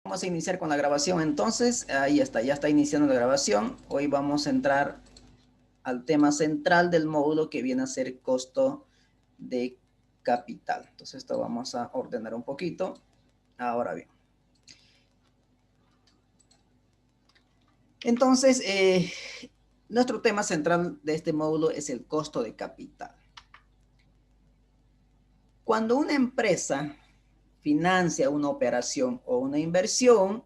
Vamos a iniciar con la grabación entonces. Ahí está, ya está iniciando la grabación. Hoy vamos a entrar al tema central del módulo que viene a ser costo de capital. Entonces esto vamos a ordenar un poquito. Ahora bien. Entonces, nuestro tema central de este módulo es el costo de capital. Cuando una empresa financia una operación o una inversión,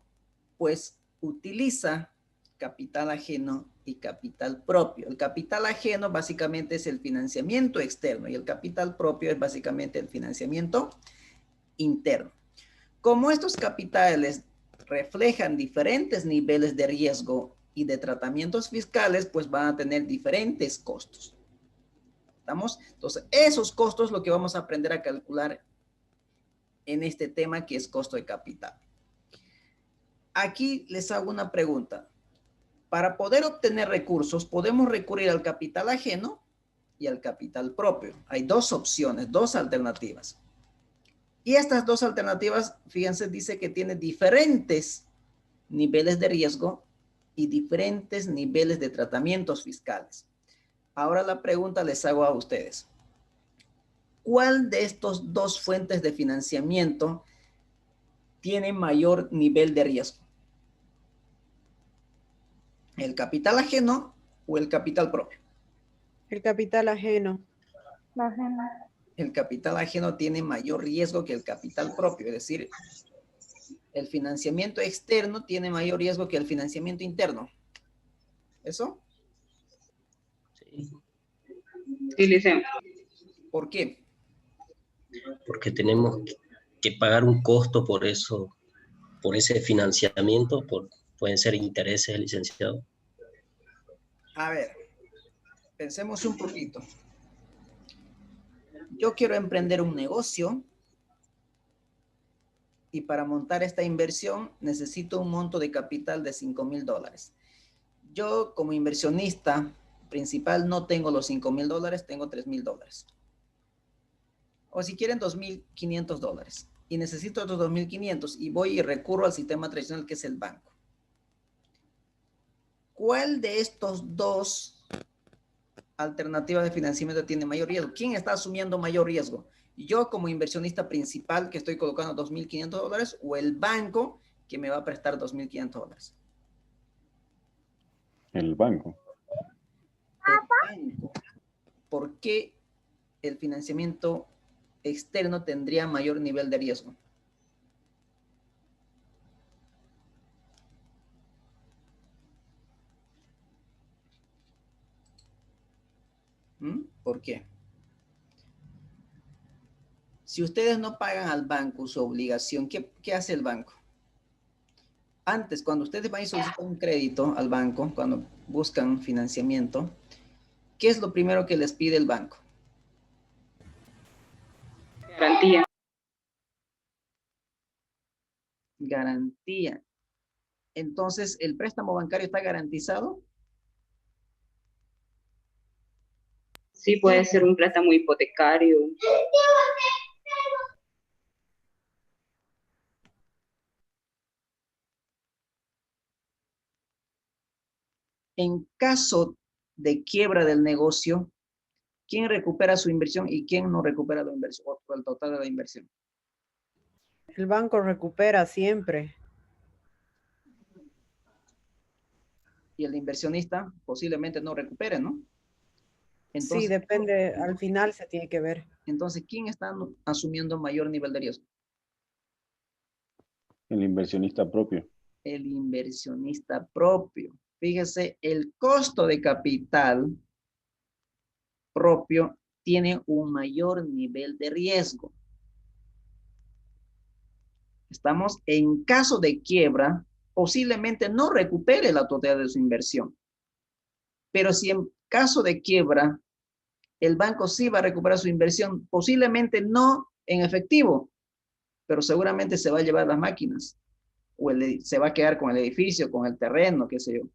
pues utiliza capital ajeno y capital propio. El capital ajeno básicamente es el financiamiento externo y el capital propio es básicamente el financiamiento interno. Como estos capitales reflejan diferentes niveles de riesgo y de tratamientos fiscales, pues van a tener diferentes costos. ¿Estamos? Entonces, esos costos lo que vamos a aprender a calcular en este tema que es costo de capital. Aquí les hago una pregunta. Para poder obtener recursos, podemos recurrir al capital ajeno y al capital propio. Hay dos opciones, dos alternativas. Y estas dos alternativas, fíjense, dice que tiene diferentes niveles de riesgo y diferentes niveles de tratamientos fiscales. Ahora la pregunta les hago a ustedes. ¿Cuál de estos dos fuentes de financiamiento tiene mayor nivel de riesgo? ¿El capital ajeno o el capital propio? El capital ajeno. El capital ajeno tiene mayor riesgo que el capital propio, es decir, el financiamiento externo tiene mayor riesgo que el financiamiento interno. ¿Eso? Sí. Sí, licenciado. ¿Por qué? Porque tenemos que pagar un costo por eso, por ese financiamiento, pueden ser intereses, licenciado. A ver, pensemos un poquito. Yo quiero emprender un negocio y para montar esta inversión necesito un monto de capital de $5,000. Yo como inversionista principal no tengo los $5,000, tengo $3,000. O si quieren $2,500 y necesito otros 2,500 y voy y recurro al sistema tradicional que es el banco. ¿Cuál de estos dos alternativas de financiamiento tiene mayor riesgo? ¿Quién está asumiendo mayor riesgo? ¿Yo como inversionista principal que estoy colocando $2,500 o el banco que me va a prestar $2,500? El banco. El banco. ¿Por qué el financiamiento externo tendría mayor nivel de riesgo? ¿Por qué? Si ustedes no pagan al banco su obligación, ¿qué hace el banco? Antes, cuando ustedes van y solicitan un crédito al banco, cuando buscan financiamiento, ¿qué es lo primero que les pide el banco? Garantía. Garantía. Entonces, ¿el préstamo bancario está garantizado? Sí, puede ser un préstamo hipotecario. En caso de quiebra del negocio, ¿quién recupera su inversión y quién no recupera la inversión o el total de la inversión? El banco recupera siempre. Y el inversionista posiblemente no recupere, ¿no? Entonces, Sí, depende, al final se tiene que ver. entonces, ¿quién está asumiendo mayor nivel de riesgo? El inversionista propio. El inversionista propio. Fíjese, el costo de capital propio tiene un mayor nivel de riesgo. Estamos en caso de quiebra, posiblemente no recupere la totalidad de su inversión. Pero si en caso de quiebra, el banco sí va a recuperar su inversión, posiblemente no en efectivo, pero seguramente se va a llevar las máquinas o se va a quedar con el edificio, con el terreno, qué sé yo.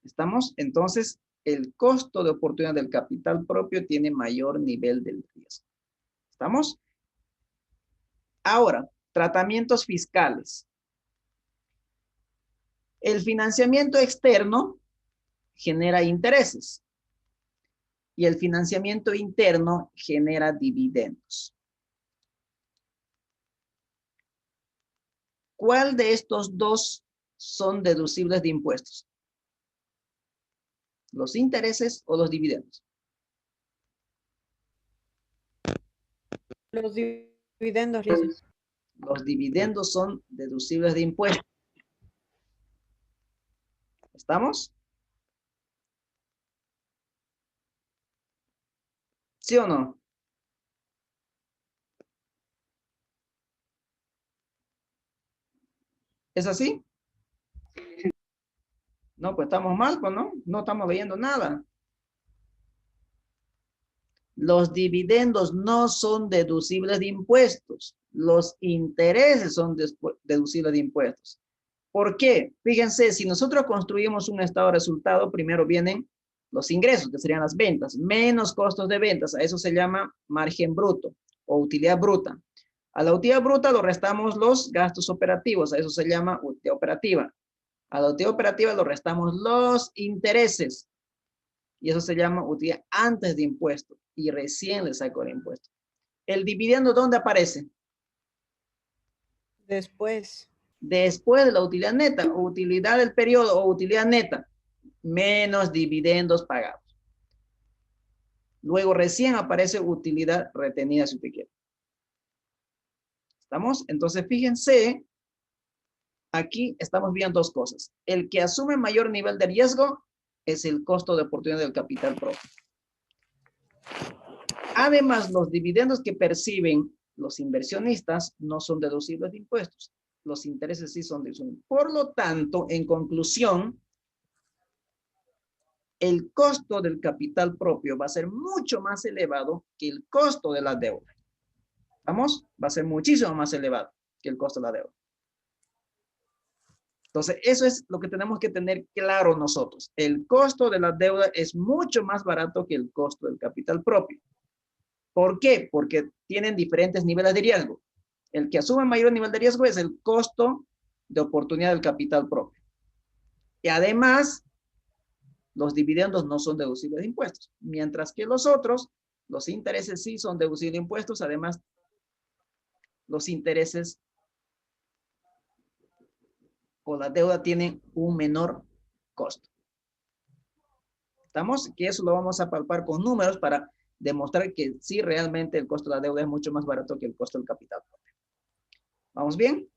¿Estamos? Entonces, el costo de oportunidad del capital propio tiene mayor nivel de riesgo. ¿Estamos? Ahora, Tratamientos fiscales. El financiamiento externo genera intereses y el financiamiento interno genera dividendos. ¿Cuál de estos dos son deducibles de impuestos? ¿Los intereses o los dividendos? Los dividendos, dice. Los dividendos son deducibles de impuestos. ¿Estamos? ¿Sí o no? ¿Es así? No, pues estamos mal, pues no. No estamos leyendo nada. Los dividendos no son deducibles de impuestos. Los intereses son deducibles de impuestos. ¿Por qué? Fíjense, si nosotros construimos un estado de resultado, primero vienen los ingresos, que serían las ventas, menos costos de ventas. A eso se llama margen bruto o utilidad bruta. A la utilidad bruta lo restamos los gastos operativos. A eso se llama utilidad operativa. A la utilidad operativa lo restamos los intereses. Y eso se llama utilidad antes de impuesto. Y recién le saco el impuesto. ¿El dividendo dónde aparece? Después. Después de la utilidad neta, o utilidad del periodo, o utilidad neta, menos dividendos pagados. Luego recién aparece utilidad retenida, si usted quiere. ¿Estamos? Entonces, fíjense, aquí estamos viendo dos cosas. El que asume mayor nivel de riesgo es el costo de oportunidad del capital propio. Además, los dividendos que perciben los inversionistas no son deducibles de impuestos. Los intereses sí son deducibles. Por lo tanto, en conclusión, el costo del capital propio va a ser mucho más elevado que el costo de la deuda. ¿Vamos? Va a ser muchísimo más elevado que el costo de la deuda. Entonces, eso es lo que tenemos que tener claro nosotros. El costo de la deuda es mucho más barato que el costo del capital propio. ¿Por qué? Porque tienen diferentes niveles de riesgo. El que asume mayor nivel de riesgo es el costo de oportunidad del capital propio. Y además, los dividendos no son deducibles de impuestos. Mientras que los otros, los intereses sí son deducibles de impuestos. Además, los intereses o la deuda tienen un menor costo. ¿Estamos? Que eso lo vamos a palpar con números para demostrar que sí, realmente el costo de la deuda es mucho más barato que el costo del capital propio. ¿Vamos bien?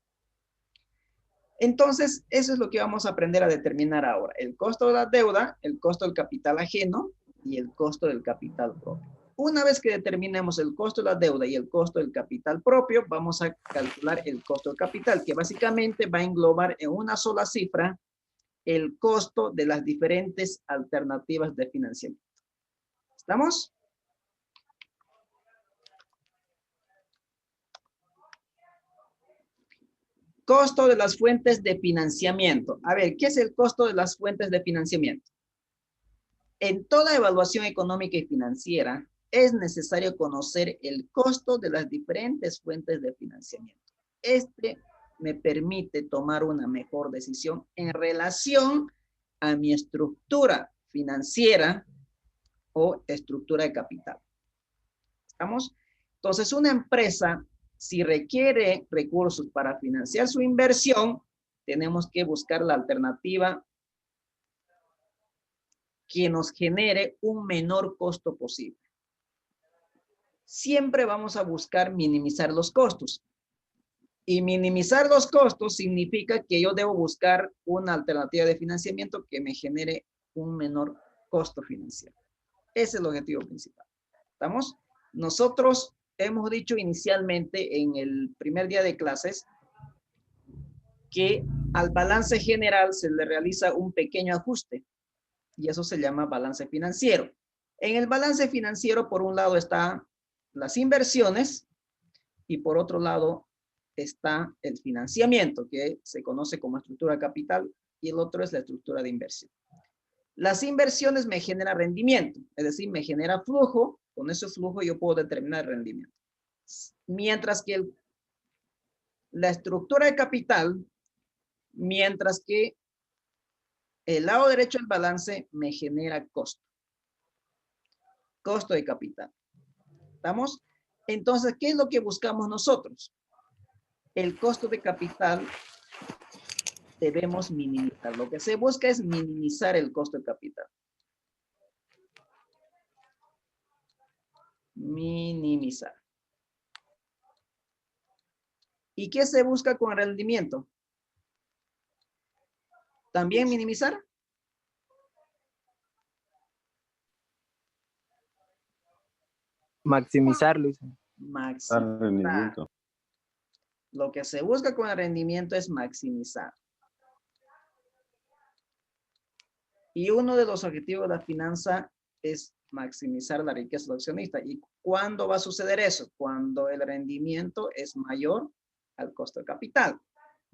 Entonces, eso es lo que vamos a aprender a determinar ahora. El costo de la deuda, el costo del capital ajeno y el costo del capital propio. Una vez que determinemos el costo de la deuda y el costo del capital propio, vamos a calcular el costo del capital, que básicamente va a englobar en una sola cifra el costo de las diferentes alternativas de financiamiento. ¿Estamos? Costo de las fuentes de financiamiento. A ver, ¿qué es el costo de las fuentes de financiamiento? En toda evaluación económica y financiera es necesario conocer el costo de las diferentes fuentes de financiamiento. Este me permite tomar una mejor decisión en relación a mi estructura financiera o estructura de capital. ¿Estamos? Entonces, una empresa, si requiere recursos para financiar su inversión, tenemos que buscar la alternativa que nos genere un menor costo posible. Siempre vamos a buscar minimizar los costos. Y minimizar los costos significa que yo debo buscar una alternativa de financiamiento que me genere un menor costo financiero. Ese es el objetivo principal. ¿Estamos? Nosotros hemos dicho inicialmente en el primer día de clases que al balance general se le realiza un pequeño ajuste y eso se llama balance financiero. En el balance financiero, por un lado están las inversiones y por otro lado está el financiamiento, que se conoce como estructura de capital, y el otro es la estructura de inversión. Las inversiones me generan rendimiento, es decir, me genera flujo. Con ese flujo yo puedo determinar el rendimiento. Mientras que la estructura de capital, mientras que el lado derecho del balance me genera costo. Costo de capital. ¿Estamos? Entonces, ¿qué es lo que buscamos nosotros? El costo de capital debemos minimizar. Lo que se busca es minimizar el costo de capital. Minimizar. ¿Y qué se busca con el rendimiento? ¿También minimizar? Maximizarlo. Maximizar. Rendimiento. Lo que se busca con el rendimiento es maximizar. Y uno de los objetivos de la finanza es maximizar la riqueza del accionista. ¿Y cuándo va a suceder eso? Cuando el rendimiento es mayor al costo de capital.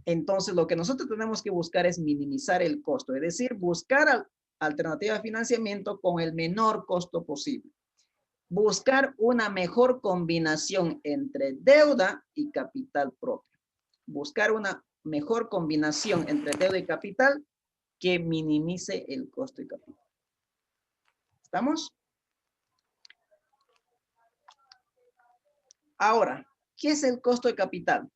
Entonces, lo que nosotros tenemos que buscar es minimizar el costo, es decir, buscar alternativas de financiamiento con el menor costo posible. Buscar una mejor combinación entre deuda y capital propio. Buscar una mejor combinación entre deuda y capital que minimice el costo de capital. ¿Estamos? Ahora, ¿qué es el costo de capital?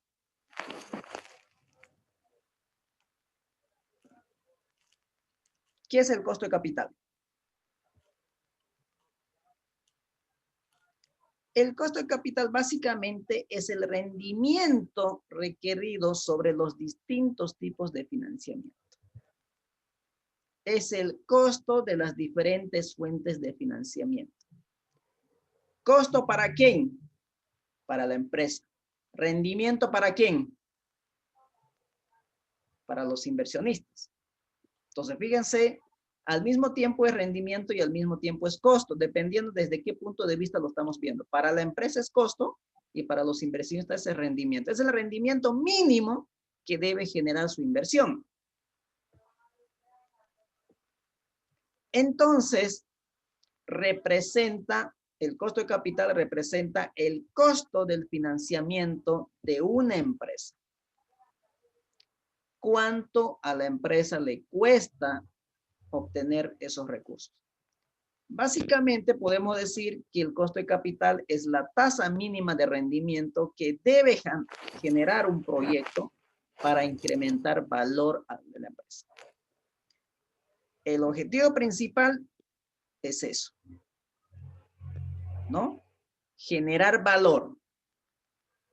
¿Qué es el costo de capital? El costo de capital básicamente es el rendimiento requerido sobre los distintos tipos de financiamiento. Es el costo de las diferentes fuentes de financiamiento. ¿Costo para quién? Para la empresa. ¿Rendimiento para quién? Para los inversionistas. Entonces, fíjense, al mismo tiempo es rendimiento y al mismo tiempo es costo, dependiendo desde qué punto de vista lo estamos viendo. Para la empresa es costo y para los inversionistas es rendimiento. Es el rendimiento mínimo que debe generar su inversión. Entonces, el costo de capital representa el costo del financiamiento de una empresa. ¿Cuánto a la empresa le cuesta obtener esos recursos? Básicamente podemos decir que el costo de capital es la tasa mínima de rendimiento que debe generar un proyecto para incrementar valor de la empresa. El objetivo principal es eso, ¿no? Generar valor.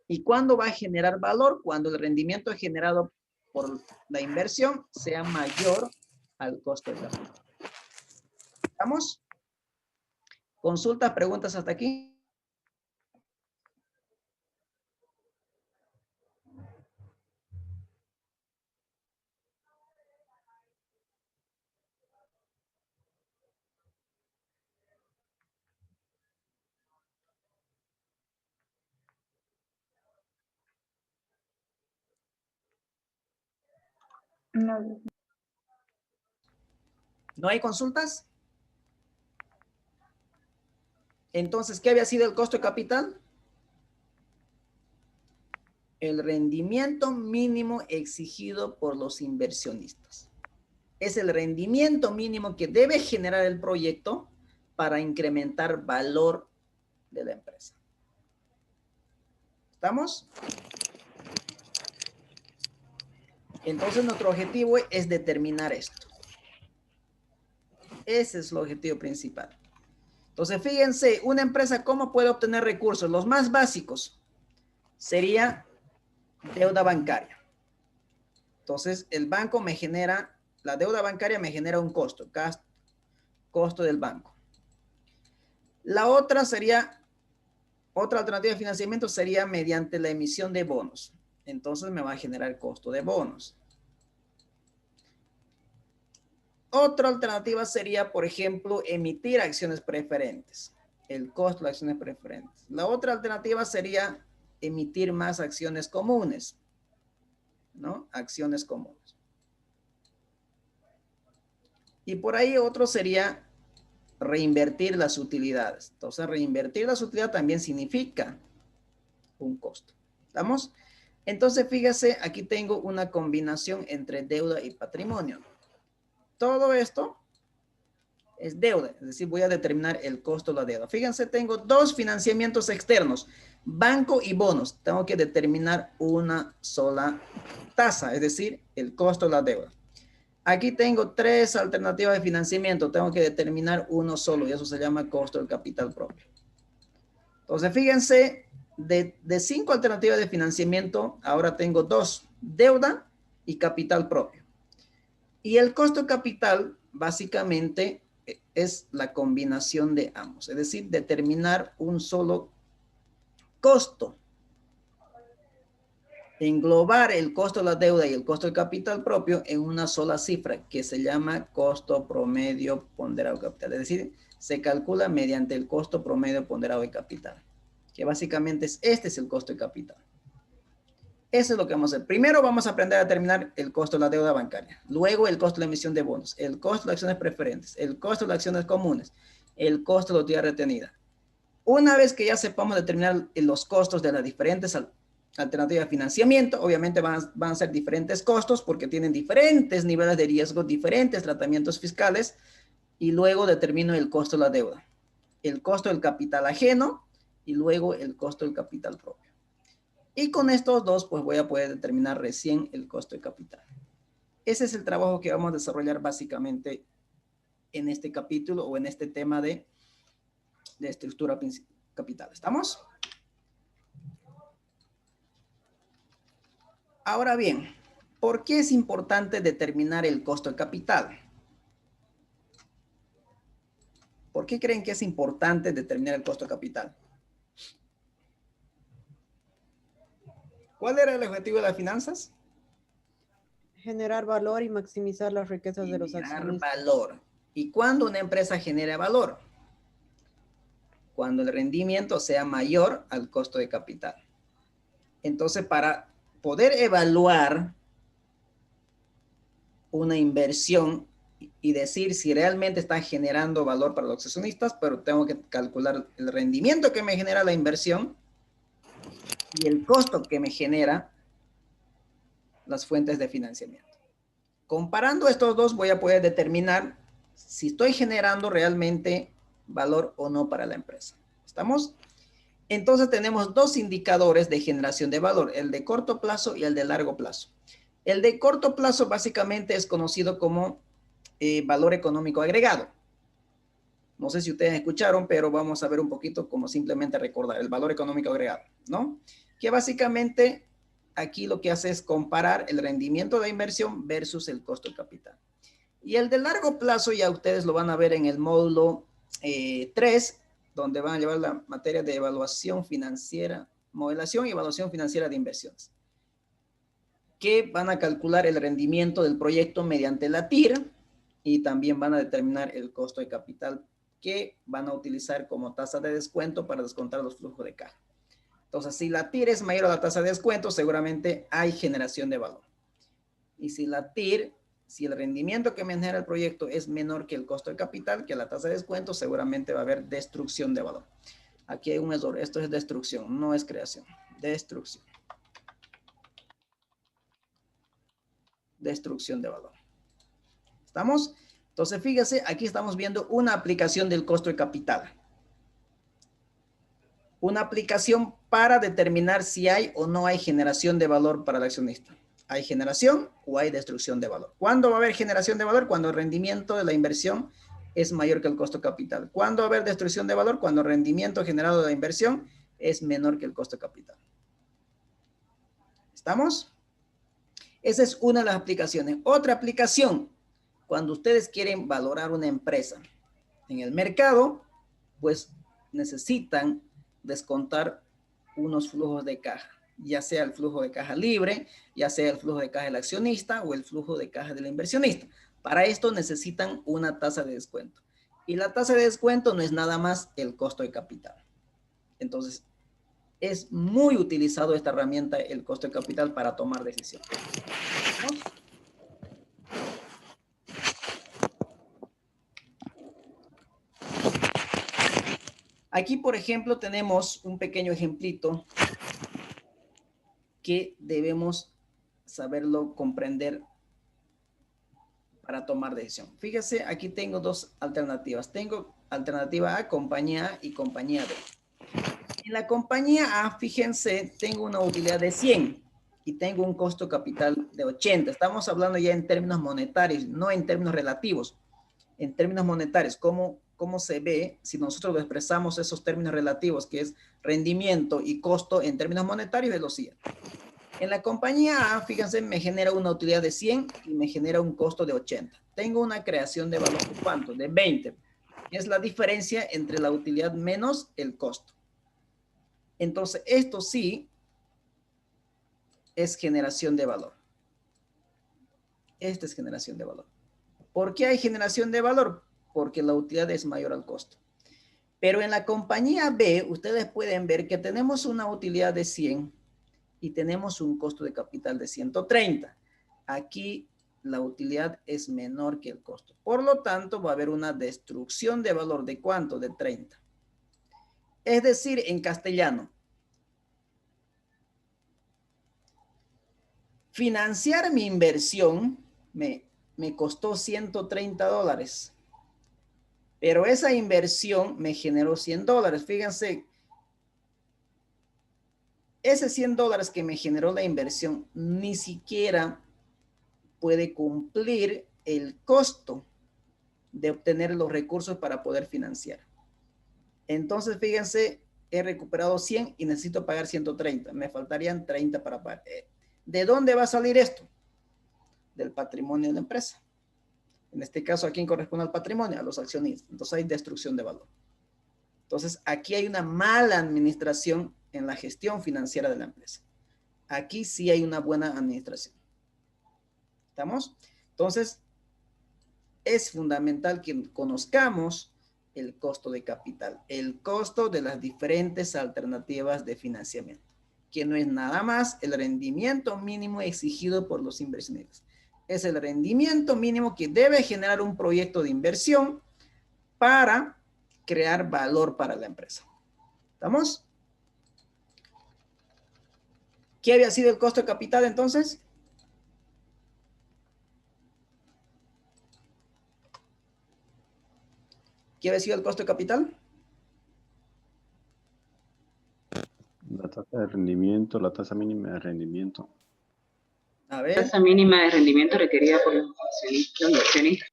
¿Y cuándo va a generar valor? Cuando el rendimiento generado por la inversión sea mayor al costo de capital. ¿Estamos? ¿Consultas, preguntas hasta aquí? No. ¿No hay consultas? Entonces, ¿qué había sido el costo de capital? El rendimiento mínimo exigido por los inversionistas. Es el rendimiento mínimo que debe generar el proyecto para incrementar valor de la empresa. ¿Estamos? Entonces, nuestro objetivo es determinar esto. Ese es el objetivo principal. Entonces, fíjense, una empresa, ¿cómo puede obtener recursos? Los más básicos sería deuda bancaria. Entonces, el banco me genera, la deuda bancaria me genera un costo, costo del banco. La otra sería, otra alternativa de financiamiento sería mediante la emisión de bonos. Entonces, me va a generar costo de bonos. Otra alternativa sería, por ejemplo, emitir acciones preferentes. El costo de acciones preferentes. La otra alternativa sería emitir más acciones comunes, ¿no? Acciones comunes. Y por ahí otro sería reinvertir las utilidades. Entonces, reinvertir las utilidades también significa un costo. ¿Estamos? Entonces, fíjese, aquí tengo una combinación entre deuda y patrimonio. Todo esto es deuda, es decir, voy a determinar el costo de la deuda. Fíjense, tengo dos financiamientos externos, banco y bonos. Tengo que determinar una sola tasa, es decir, el costo de la deuda. Aquí tengo tres alternativas de financiamiento. Tengo que determinar uno solo y eso se llama costo del capital propio. Entonces, fíjense, de 5 alternativas de financiamiento, ahora tengo 2, deuda y capital propio. Y el costo de capital, básicamente, es la combinación de ambos, es decir, determinar un solo costo. Englobar el costo de la deuda y el costo del capital propio en una sola cifra que se llama costo promedio ponderado de capital. Es decir, se calcula mediante el costo promedio ponderado de capital, que básicamente este es el costo de capital. Eso es lo que vamos a hacer. Primero vamos a aprender a determinar el costo de la deuda bancaria, luego el costo de la emisión de bonos, el costo de acciones preferentes, el costo de las acciones comunes, el costo de la utilidad retenida. Una vez que ya sepamos determinar los costos de las diferentes alternativas de financiamiento, obviamente van a ser diferentes costos porque tienen diferentes niveles de riesgo, diferentes tratamientos fiscales, y luego determino el costo de la deuda, el costo del capital ajeno y luego el costo del capital propio. Y con estos dos, pues voy a poder determinar recién el costo de capital. Ese es el trabajo que vamos a desarrollar básicamente en este capítulo o en este tema de estructura capital. ¿Estamos? Ahora bien, ¿por qué es importante determinar el costo de capital? ¿Por qué creen que es importante determinar el costo de capital? ¿Cuál era el objetivo de las finanzas? Generar valor y maximizar las riquezas de los Generar accionistas. valor. ¿Y cuándo una empresa genera valor? Cuando el rendimiento sea mayor al costo de capital. Entonces, para poder evaluar una inversión y decir si realmente está generando valor para los accionistas, pero tengo que calcular el rendimiento que me genera la inversión y el costo que me genera las fuentes de financiamiento. Comparando estos dos, voy a poder determinar si estoy generando realmente valor o no para la empresa. ¿Estamos? Entonces tenemos dos indicadores de generación de valor, el de corto plazo y el de largo plazo. El de corto plazo básicamente es conocido como valor económico agregado. No sé si ustedes escucharon, pero vamos a ver un poquito como simplemente recordar el valor económico agregado, ¿no? Que básicamente aquí lo que hace es comparar el rendimiento de inversión versus el costo de capital. Y el de largo plazo ya ustedes lo van a ver en el módulo 3, donde van a llevar la materia de evaluación financiera, modelación y evaluación financiera de inversiones, que van a calcular el rendimiento del proyecto mediante la TIR y también van a determinar el costo de capital que van a utilizar como tasa de descuento para descontar los flujos de caja. Entonces, si la TIR es mayor a la tasa de descuento, seguramente hay generación de valor. Y si la TIR, si el rendimiento que me genera el proyecto es menor que el costo de capital, que la tasa de descuento, seguramente va a haber destrucción de valor. Aquí hay un error, esto es destrucción, no es creación, destrucción. Destrucción de valor. ¿Estamos? Entonces, fíjese, aquí estamos viendo una aplicación del costo de capital. Una aplicación para determinar si hay o no hay generación de valor para el accionista. ¿Hay generación o hay destrucción de valor? ¿Cuándo va a haber generación de valor? Cuando el rendimiento de la inversión es mayor que el costo de capital. ¿Cuándo va a haber destrucción de valor? Cuando el rendimiento generado de la inversión es menor que el costo de capital. ¿Estamos? Esa es una de las aplicaciones. Otra aplicación, cuando ustedes quieren valorar una empresa en el mercado, pues necesitan descontar unos flujos de caja, ya sea el flujo de caja libre, ya sea el flujo de caja del accionista o el flujo de caja del inversionista. Para esto necesitan una tasa de descuento. Y la tasa de descuento no es nada más el costo de capital. Entonces, es muy utilizado esta herramienta, el costo de capital, para tomar decisiones. ¿Vamos? Aquí, por ejemplo, tenemos un pequeño ejemplito que debemos saberlo comprender para tomar decisión. Fíjese, aquí tengo dos alternativas. Tengo alternativa A, compañía A y compañía B. En la compañía A, fíjense, tengo una utilidad de 100 y tengo un costo capital de 80. Estamos hablando ya en términos monetarios, no en términos relativos. En términos monetarios, ¿cómo se ve si nosotros expresamos esos términos relativos, que es rendimiento y costo en términos monetarios? Es lo siguiente. En la compañía A, fíjense, me genera una utilidad de 100 y me genera un costo de 80. Tengo una creación de valor de ¿cuánto? De 20. Es la diferencia entre la utilidad menos el costo. Entonces, esto sí es generación de valor. Esta es generación de valor. ¿Por qué hay generación de valor? Porque la utilidad es mayor al costo. Pero en la compañía B, ustedes pueden ver que tenemos una utilidad de 100 y tenemos un costo de capital de 130. Aquí la utilidad es menor que el costo. Por lo tanto, va a haber una destrucción de valor de ¿cuánto? De 30. Es decir, en castellano, financiar mi inversión me costó $130, pero esa inversión me generó $100. Fíjense, ese $100 que me generó la inversión ni siquiera puede cumplir el costo de obtener los recursos para poder financiar. Entonces, fíjense, he recuperado 100 y necesito pagar 130. Me faltarían 30 para pagar. ¿De dónde va a salir esto? Del patrimonio de la empresa. En este caso, ¿a quién corresponde al patrimonio? A los accionistas. Entonces hay destrucción de valor. Entonces, aquí hay una mala administración en la gestión financiera de la empresa. Aquí sí hay una buena administración. ¿Estamos? Entonces, es fundamental que conozcamos el costo de capital, el costo de las diferentes alternativas de financiamiento, que no es nada más el rendimiento mínimo exigido por los inversionistas. Es el rendimiento mínimo que debe generar un proyecto de inversión para crear valor para la empresa. ¿Estamos? ¿Qué había sido el costo de capital entonces? ¿Qué había sido el costo de capital? La tasa de rendimiento, la tasa mínima de rendimiento. A ver. Tasa mínima de rendimiento requerida por los inversionistas.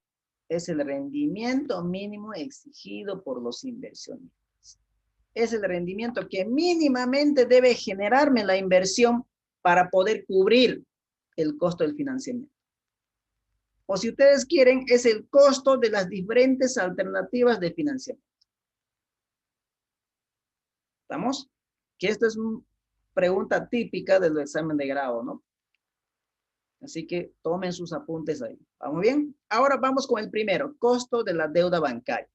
Es el rendimiento mínimo exigido por los inversionistas. Es el rendimiento que mínimamente debe generarme la inversión para poder cubrir el costo del financiamiento. O si ustedes quieren, es el costo de las diferentes alternativas de financiamiento. ¿Estamos? Que esta es una pregunta típica del examen de grado, ¿no? Así que tomen sus apuntes ahí. ¿Vamos bien? Ahora vamos con el primero, costo de la deuda bancaria.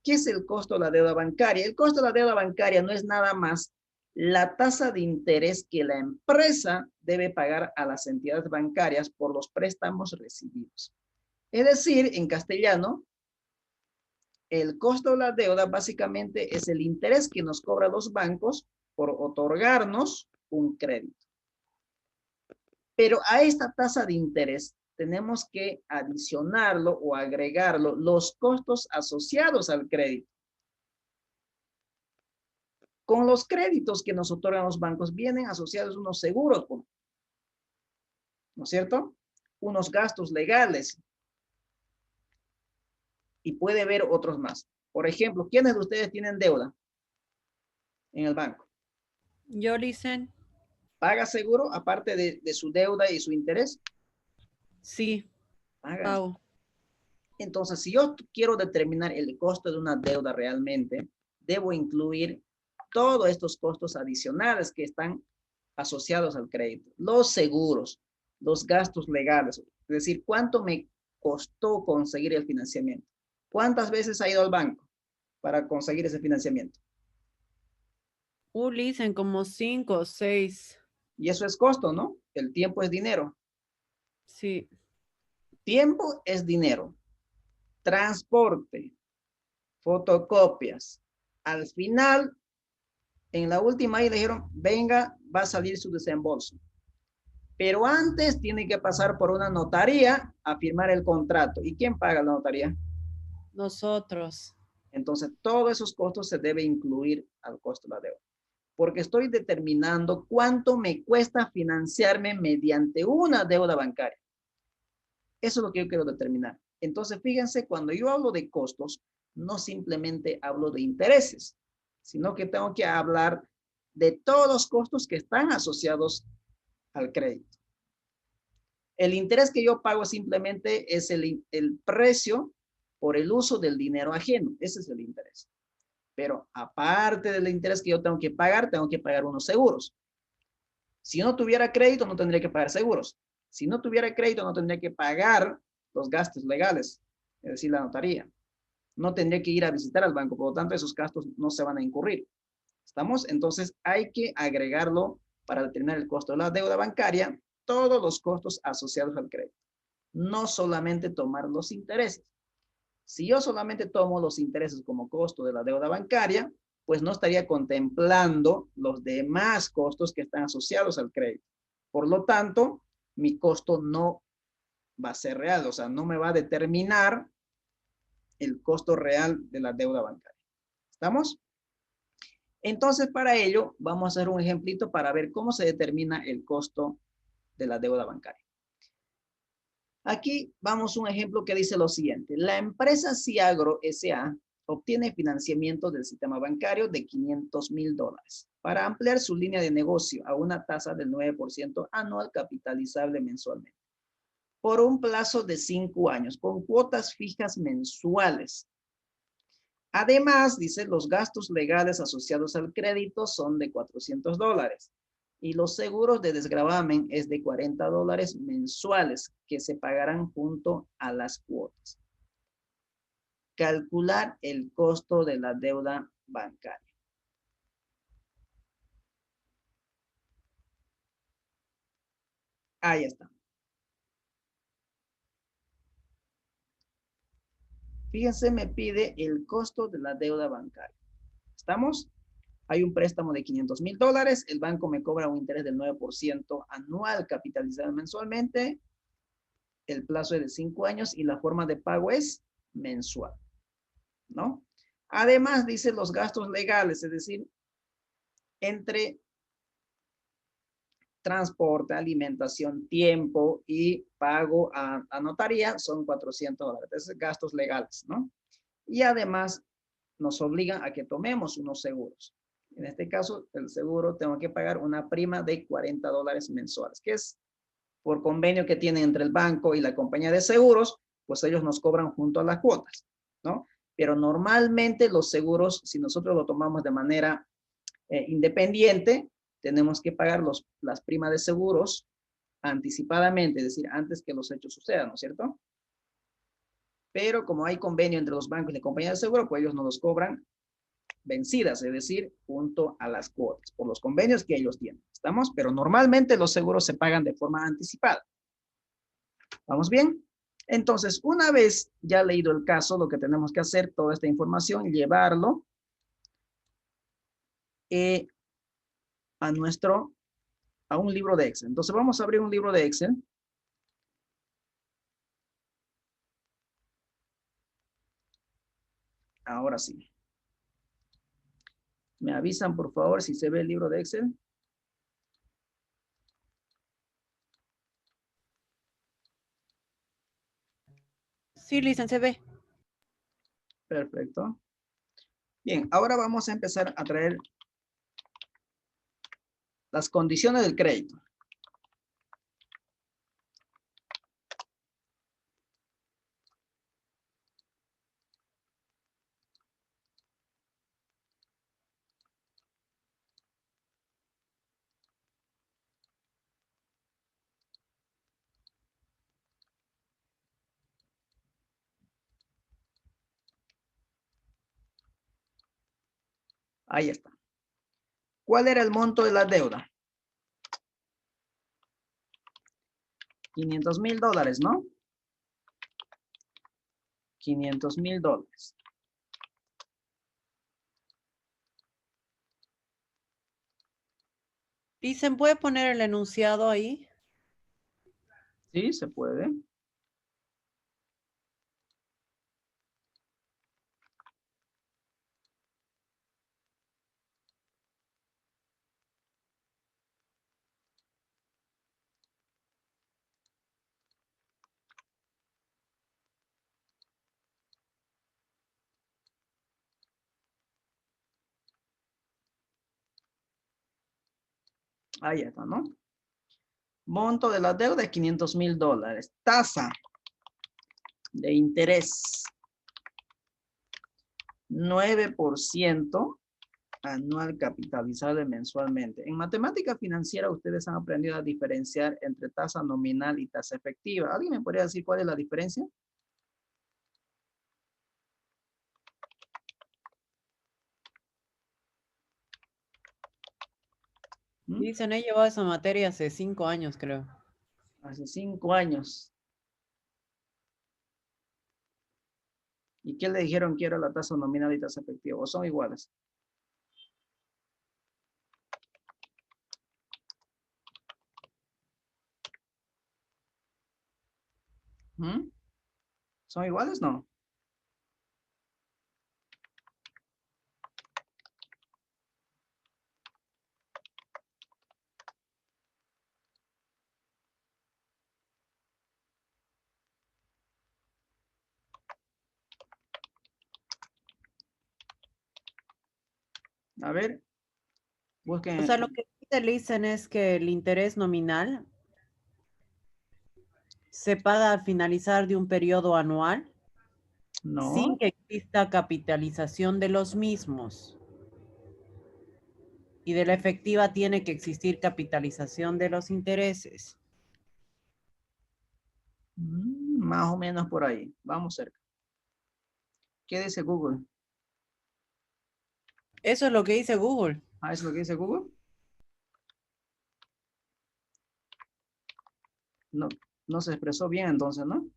¿Qué es el costo de la deuda bancaria? El costo de la deuda bancaria no es nada más la tasa de interés que la empresa debe pagar a las entidades bancarias por los préstamos recibidos. Es decir, en castellano, el costo de la deuda básicamente es el interés que nos cobran los bancos por otorgarnos un crédito. Pero a esta tasa de interés tenemos que adicionarlo o agregarlo los costos asociados al crédito. Con los créditos que nos otorgan los bancos vienen asociados unos seguros, ¿no es cierto? Unos gastos legales. Y puede haber otros más. Por ejemplo, ¿quiénes de ustedes tienen deuda en el banco? Yo, Licen. ¿Paga seguro aparte de su deuda y su interés? Sí, Paga. pago. Entonces, si yo quiero determinar el costo de una deuda realmente, debo incluir todos estos costos adicionales que están asociados al crédito. Los seguros, los gastos legales, es decir, ¿cuánto me costó conseguir el financiamiento? ¿Cuántas veces ha ido al banco para conseguir ese financiamiento? Licen como 5 o 6. Y eso es costo, ¿no? El tiempo es dinero. Sí. Tiempo es dinero. Transporte, fotocopias. Al final, en la última ahí le dijeron, venga, va a salir su desembolso. Pero antes tiene que pasar por una notaría a firmar el contrato. ¿Y quién paga la notaría? Nosotros. Entonces, todos esos costos se debe incluir al costo de la deuda. Porque estoy determinando cuánto me cuesta financiarme mediante una deuda bancaria. Eso es lo que yo quiero determinar. Entonces, fíjense, cuando yo hablo de costos, no simplemente hablo de intereses, sino que tengo que hablar de todos los costos que están asociados al crédito. El interés que yo pago simplemente es el precio por el uso del dinero ajeno. Ese es el interés. Pero aparte del interés que yo tengo que pagar unos seguros. Si no tuviera crédito, no tendría que pagar seguros. Si no tuviera crédito, no tendría que pagar los gastos legales, es decir, la notaría. No tendría que ir a visitar al banco, por lo tanto, esos gastos no se van a incurrir. ¿Estamos? Entonces, hay que agregarlo para determinar el costo de la deuda bancaria, todos los costos asociados al crédito. No solamente tomar los intereses. Si yo solamente tomo los intereses como costo de la deuda bancaria, pues no estaría contemplando los demás costos que están asociados al crédito. Por lo tanto, mi costo no va a ser real, o sea, no me va a determinar el costo real de la deuda bancaria. ¿Estamos? Entonces, para ello, vamos a hacer un ejemplito para ver cómo se determina el costo de la deuda bancaria. Aquí vamos a un ejemplo que dice lo siguiente. La empresa Ciagro S.A. obtiene financiamiento del sistema bancario de $500,000 para ampliar su línea de negocio a una tasa del 9% anual capitalizable mensualmente por un plazo de 5 años con cuotas fijas mensuales. Además, dice, los gastos legales asociados al crédito son de $400 y los seguros de desgravamen es de $40 mensuales que se pagarán junto a las cuotas. Calcular el costo de la deuda bancaria. Ahí está. Fíjense, me pide el costo de la deuda bancaria. ¿Estamos? Hay un préstamo de $500,000. El banco me cobra un interés del 9% anual capitalizado mensualmente. El plazo es de 5 años y la forma de pago es mensual, ¿no? Además, dice los gastos legales, es decir, entre transporte, alimentación, tiempo y pago a notaría son $400. Esos gastos legales, ¿no? Y además nos obligan a que tomemos unos seguros. En este caso, el seguro tengo que pagar una prima de $40 mensuales, que es por convenio que tienen entre el banco y la compañía de seguros, pues ellos nos cobran junto a las cuotas, ¿no? Pero normalmente los seguros, si nosotros lo tomamos de manera independiente, tenemos que pagar las primas de seguros anticipadamente, es decir, antes que los hechos sucedan, ¿no es cierto? Pero como hay convenio entre los bancos y la compañía de seguro, pues ellos nos los cobran vencidas, es decir, junto a las cuotas, por los convenios que ellos tienen. ¿Estamos? Pero normalmente los seguros se pagan de forma anticipada. ¿Vamos bien? Entonces, una vez ya leído el caso, lo que tenemos que hacer, toda esta información, llevarlo a un libro de Excel. Entonces, vamos a abrir un libro de Excel. Ahora sí. ¿Me avisan, por favor, si se ve el libro de Excel? Sí, licencia, se ve. Perfecto. Bien, ahora vamos a empezar a traer las condiciones del crédito. Ahí está. ¿Cuál era el monto de la deuda? $500,000, ¿no? $500,000. Dicen, ¿puede poner el enunciado ahí? Sí, se puede. Ahí está, ¿no? Monto de la deuda es $500,000. Tasa de interés 9% anual capitalizable mensualmente. En matemática financiera ustedes han aprendido a diferenciar entre tasa nominal y tasa efectiva. ¿Alguien me podría decir cuál es la diferencia? ¿Mm? Dicen, he llevado esa materia hace 5 años, creo. Hace 5 años. ¿Y qué le dijeron que era la tasa nominal y tasa efectiva? ¿O son iguales? ¿Mm? ¿Son iguales? No. A ver, O sea, lo busquen. que te dicen es que el interés nominal se paga al finalizar de un periodo anual sin No. que exista capitalización de los mismos. Y de la efectiva tiene que existir capitalización de los intereses. Más o menos por ahí. Vamos cerca. ¿Qué dice Google? Eso es lo que dice Google. Ah, ¿es lo que dice Google? No, no se expresó bien entonces, ¿no?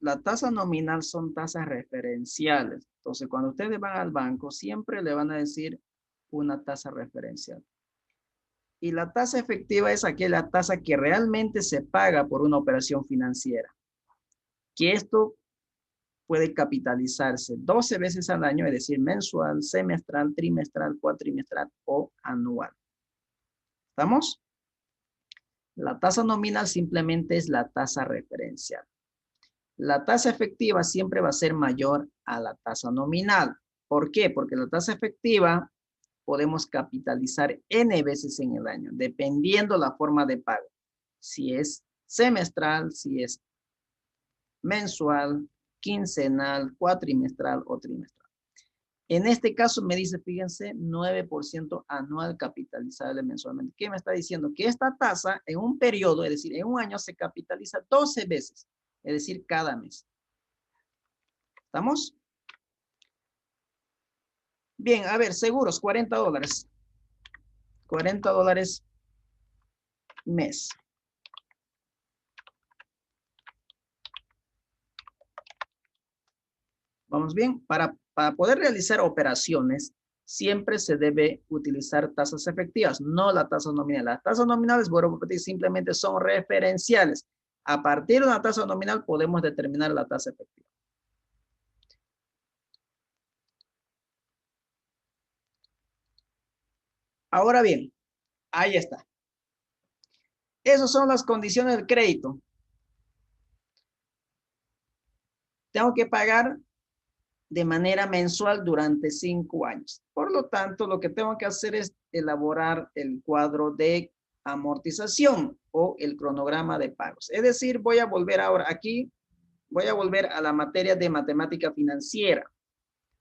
La tasa nominal son tasas referenciales. Entonces, cuando ustedes van al banco, siempre le van a decir una tasa referencial. Y la tasa efectiva es aquella tasa que realmente se paga por una operación financiera. Que esto puede capitalizarse 12 veces al año, es decir, mensual, semestral, trimestral, cuatrimestral o anual. ¿Estamos? La tasa nominal simplemente es la tasa referencial. La tasa efectiva siempre va a ser mayor a la tasa nominal. ¿Por qué? Porque la tasa efectiva podemos capitalizar N veces en el año, dependiendo la forma de pago. Si es semestral, si es mensual, quincenal, cuatrimestral o trimestral. En este caso me dice, fíjense, 9% anual capitalizable mensualmente. ¿Qué me está diciendo? Que esta tasa en un periodo, es decir, en un año se capitaliza 12 veces, es decir, cada mes. ¿Estamos? Bien, a ver, seguros, $40. $40 mes. ¿Vamos bien? Para poder realizar operaciones, siempre se debe utilizar tasas efectivas, no la tasa nominal. Las tasas nominales, bueno, simplemente son referenciales. A partir de una tasa nominal podemos determinar la tasa efectiva. Ahora bien, ahí está. Esas son las condiciones del crédito. Tengo que pagar de manera mensual durante 5 años. Por lo tanto, lo que tengo que hacer es elaborar el cuadro de amortización o el cronograma de pagos. Es decir, voy a volver ahora aquí, voy a volver a la materia de matemática financiera.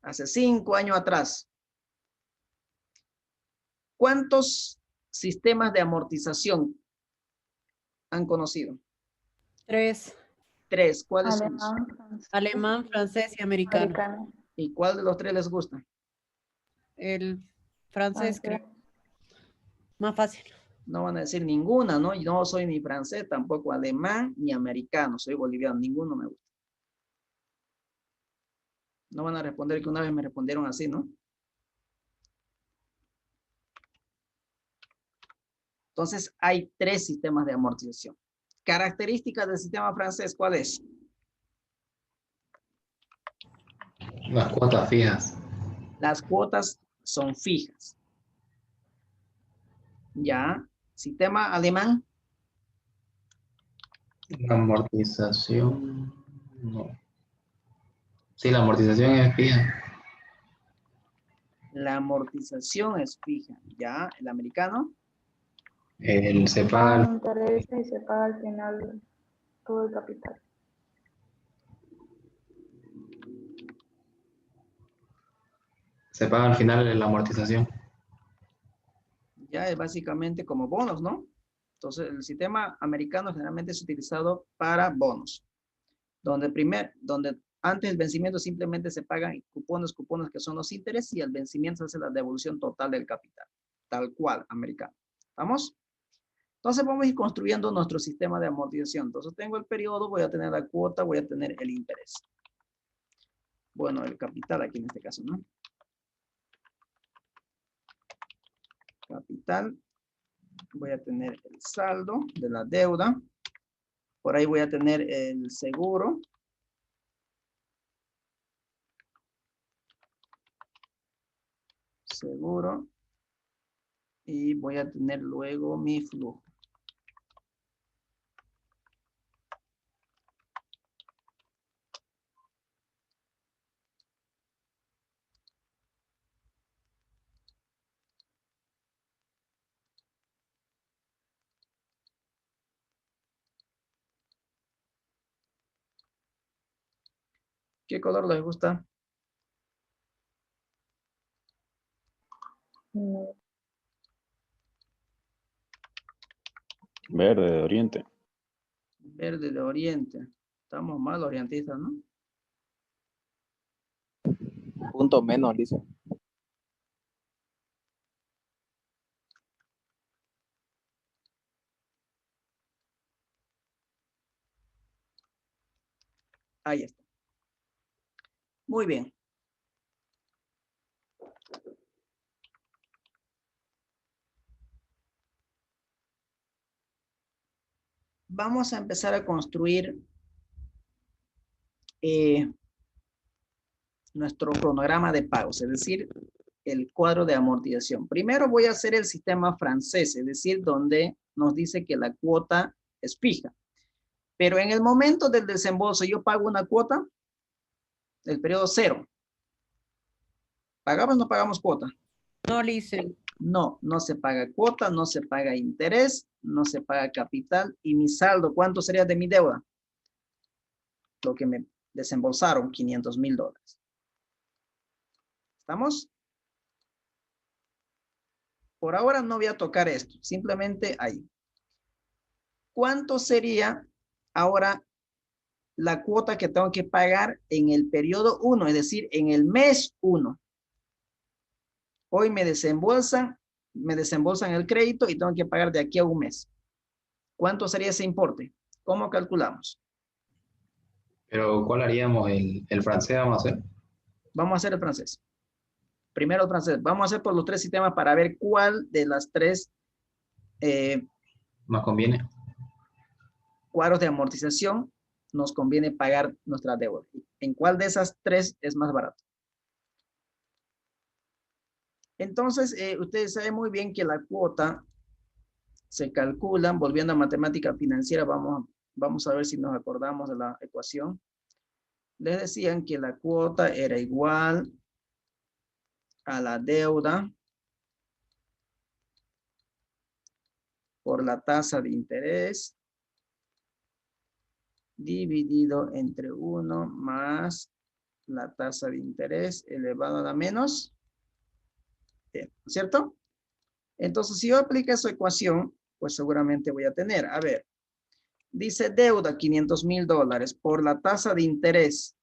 Hace 5 años atrás. ¿Cuántos sistemas de amortización han conocido? 3. 3. ¿Cuáles son? Alemán, francés, Alemán, francés y americano. americano, ¿Y cuál de los 3 les gusta? El francés, francés. creo. Más fácil. No van a decir ninguna, ¿no? Yo no soy ni francés, tampoco alemán, ni americano. Soy boliviano, ninguno me gusta. No van a responder que una vez me respondieron así, ¿no? Entonces, hay 3 sistemas de amortización. Características del sistema francés, ¿cuál es? Las cuotas fijas. Las cuotas son fijas. Ya. Sistema alemán. La amortización, no. Sí, la amortización es fija. La amortización es fija. Ya. El americano. Se paga, interés y se paga al final todo el capital. se paga al final la amortización. Ya es básicamente como bonos, ¿no? Entonces, el sistema americano generalmente es utilizado para bonos, donde antes del vencimiento simplemente se pagan cupones que son los intereses y al vencimiento se hace la devolución total del capital, tal cual, americano. ¿Vamos? Entonces vamos a ir construyendo nuestro sistema de amortización. Entonces tengo el periodo, voy a tener la cuota, voy a tener el interés. Bueno, el capital aquí en este caso, ¿no? Capital. Voy a tener el saldo de la deuda. Por ahí voy a tener el seguro. Seguro. Y voy a tener luego mi flujo. ¿Qué color les gusta? Verde de Oriente. Verde de Oriente. Estamos mal orientistas, ¿no? Punto menos, dice. Ahí está. Muy bien. Vamos a empezar a construir nuestro cronograma de pagos, es decir, el cuadro de amortización. Primero voy a hacer el sistema francés, es decir, donde nos dice que la cuota es fija. Pero en el momento del desembolso yo pago una cuota, el periodo 0. ¿Pagamos o no pagamos cuota? No, Lice. No, no se paga cuota, no se paga interés, no se paga capital. ¿Y mi saldo cuánto sería de mi deuda? Lo que me desembolsaron, $500,000. ¿Estamos? Por ahora no voy a tocar esto, simplemente ahí. ¿Cuánto sería ahora la cuota que tengo que pagar en el periodo 1, es decir, en el mes 1? Hoy me desembolsan el crédito y tengo que pagar de aquí a un mes. ¿Cuánto sería ese importe? ¿Cómo calculamos? Pero ¿cuál haríamos? ¿El francés vamos a hacer? Vamos a hacer el francés. Primero el francés. Vamos a hacer por los 3 sistemas para ver cuál de las 3 ¿Más conviene? cuadros de amortización nos conviene pagar nuestra deuda. ¿En cuál de esas 3 es más barato? Entonces, ustedes saben muy bien que la cuota se calcula, volviendo a matemática financiera, vamos a ver si nos acordamos de la ecuación. Les decían que la cuota era igual a la deuda por la tasa de interés dividido entre 1 más la tasa de interés elevado a la menos. ¿Cierto? Entonces, si yo aplico esa ecuación, pues seguramente voy a tener, a ver, dice deuda $500,000 por la tasa de interés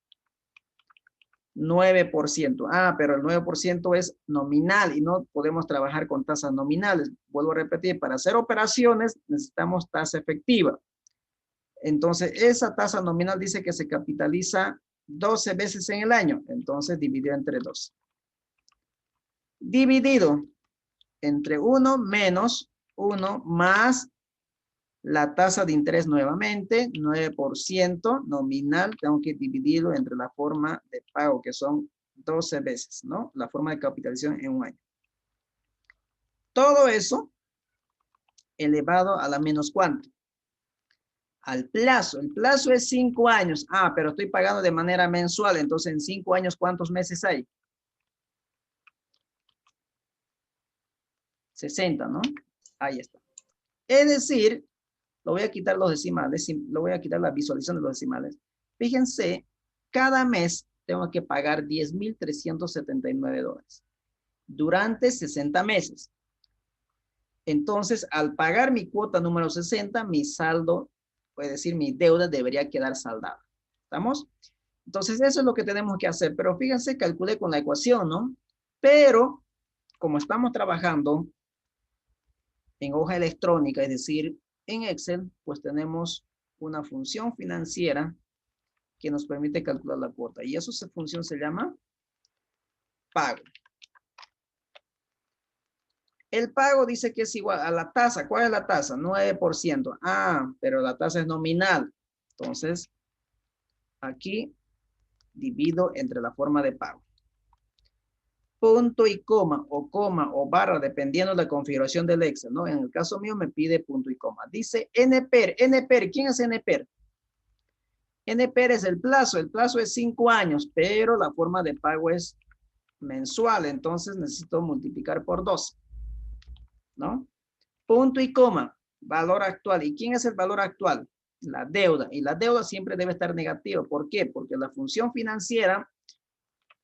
9%. Ah, pero el 9% es nominal y no podemos trabajar con tasas nominales. Vuelvo a repetir, para hacer operaciones necesitamos tasa efectiva. Entonces, esa tasa nominal dice que se capitaliza 12 veces en el año. Entonces, dividido entre 2. Dividido entre 1 menos 1 más la tasa de interés nuevamente, 9% nominal, tengo que dividirlo entre la forma de pago, que son 12 veces, ¿no? La forma de capitalización en un año. Todo eso elevado a la menos ¿cuánto? Al plazo. El plazo es 5 años. Ah, pero estoy pagando de manera mensual. Entonces, en 5 años, ¿cuántos meses hay? 60, ¿no? Ahí está. Es decir, lo voy a quitar los decimales, lo voy a quitar la visualización de los decimales. Fíjense, cada mes tengo que pagar $10,379 durante 60 meses. Entonces, al pagar mi cuota número 60, mi saldo, puede decir, mi deuda debería quedar saldada. ¿Estamos? Entonces, eso es lo que tenemos que hacer. Pero fíjense, calculé con la ecuación, ¿no? Pero, como estamos trabajando en hoja electrónica, es decir, en Excel, pues tenemos una función financiera que nos permite calcular la cuota. Y esa función se llama pago. El pago dice que es igual a la tasa. ¿Cuál es la tasa? 9%. Ah, pero la tasa es nominal. Entonces, aquí divido entre la forma de pago. Punto y coma o barra, dependiendo de la configuración del Excel, ¿no? En el caso mío me pide punto y coma. Dice NPER. NPER, ¿quién es NPER? NPER es el plazo es 5 años, pero la forma de pago es mensual, entonces necesito multiplicar por 12, ¿no? Punto y coma, valor actual. ¿Y quién es el valor actual? La deuda, y la deuda siempre debe estar negativa. ¿Por qué? Porque la función financiera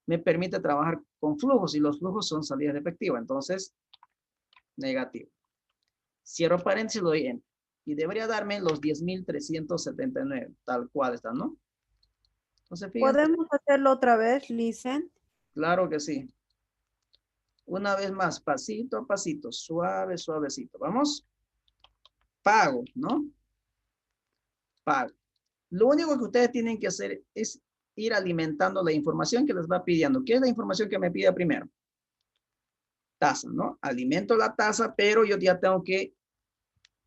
me permite trabajar con flujos y los flujos son salidas de efectivo, entonces negativo. Cierro paréntesis, lo doy en. Y debería darme los 10,379, tal cual está, ¿no? Entonces, fíjense. ¿Podemos hacerlo otra vez, Licen? Claro que sí. Una vez más, pasito a pasito, suave, suavecito. Vamos. Pago, ¿no? Pago. Lo único que ustedes tienen que hacer es ir alimentando la información que les va pidiendo. ¿Qué es la información que me pide primero? Tasa, ¿no? Alimento la tasa, pero yo ya tengo que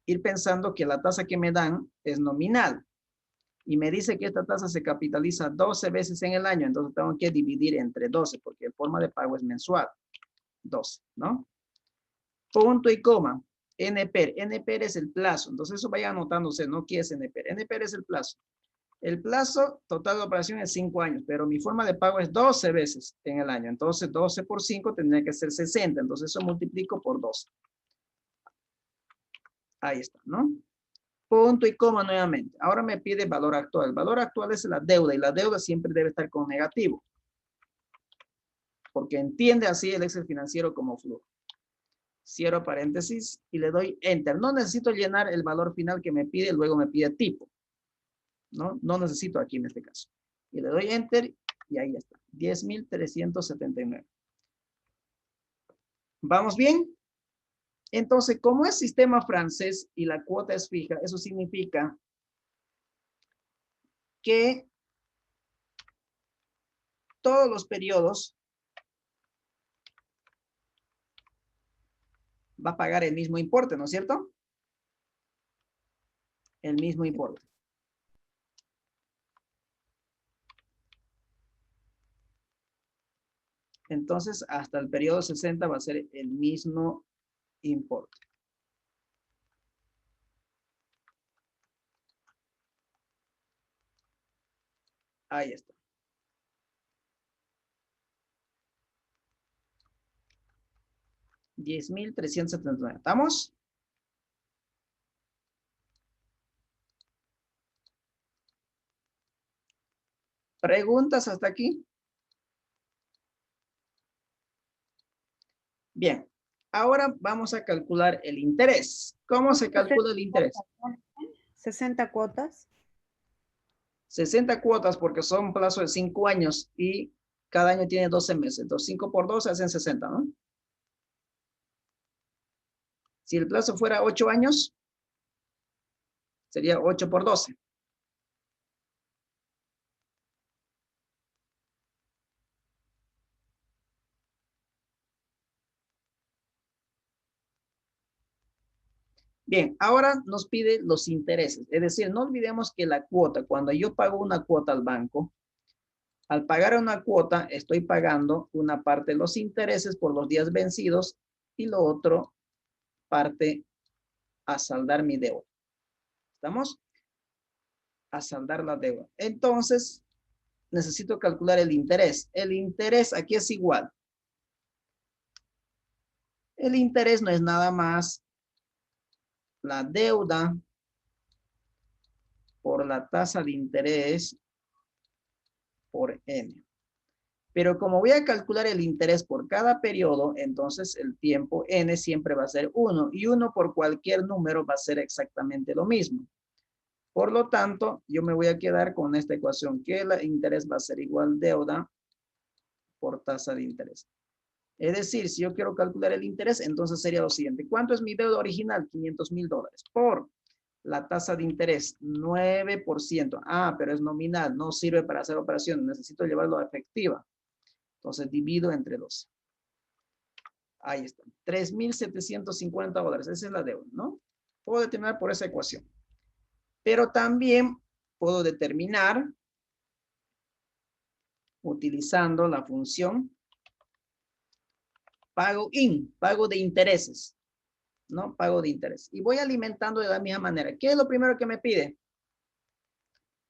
ir pensando que la tasa que me dan es nominal. Y me dice que esta tasa se capitaliza 12 veces en el año, entonces tengo que dividir entre 12 porque la forma de pago es mensual. 12, ¿no? Punto y coma. NPER. NPER es el plazo. Entonces eso vaya anotándose, ¿no? ¿Qué es NPER? NPER es el plazo. El plazo total de operación es 5 años, pero mi forma de pago es 12 veces en el año. Entonces 12 por 5 tendría que ser 60. Entonces eso multiplico por 12. Ahí está, ¿no? Punto y coma nuevamente. Ahora me pide valor actual. El valor actual es la deuda y la deuda siempre debe estar con negativo. Porque entiende así el Excel financiero como flujo. Cierro paréntesis y le doy enter. No necesito llenar el valor final que me pide, luego me pide tipo. No necesito aquí en este caso. Y le doy enter y ahí está. 10,379. ¿Vamos bien? Entonces, como es sistema francés y la cuota es fija, eso significa que todos los periodos va a pagar el mismo importe, ¿no es cierto? El mismo importe. Entonces, hasta el periodo 60 va a ser el mismo importe. Ahí está. $10,379. ¿Estamos? ¿Preguntas hasta aquí? Bien. Ahora vamos a calcular el interés. ¿Cómo se calcula el interés? 60 cuotas. 60 cuotas porque son un plazo de 5 años y cada año tiene 12 meses. Entonces 5 por 12 hacen 60, ¿no? Si el plazo fuera 8 años, sería 8 por 12. Bien, ahora nos pide los intereses. Es decir, no olvidemos que la cuota, cuando yo pago una cuota al banco, al pagar una cuota, estoy pagando una parte de los intereses por los días vencidos y lo otro parte a saldar mi deuda. ¿Estamos? A saldar la deuda. Entonces, necesito calcular el interés. El interés aquí es igual. El interés no es nada más la deuda por la tasa de interés por N. Pero como voy a calcular el interés por cada periodo, entonces el tiempo N siempre va a ser 1. Y 1 por cualquier número va a ser exactamente lo mismo. Por lo tanto, yo me voy a quedar con esta ecuación, que el interés va a ser igual deuda por tasa de interés. Es decir, si yo quiero calcular el interés, entonces sería lo siguiente. ¿Cuánto es mi deuda original? $500,000. Por la tasa de interés, 9%. Ah, pero es nominal, no sirve para hacer operaciones. Necesito llevarlo a efectiva. Entonces divido entre 12. Ahí está. $3,750. Esa es la deuda, ¿no? Puedo determinar por esa ecuación. Pero también puedo determinar utilizando la función pago de intereses, ¿no? Pago de interés. Y voy alimentando de la misma manera. ¿Qué es lo primero que me pide?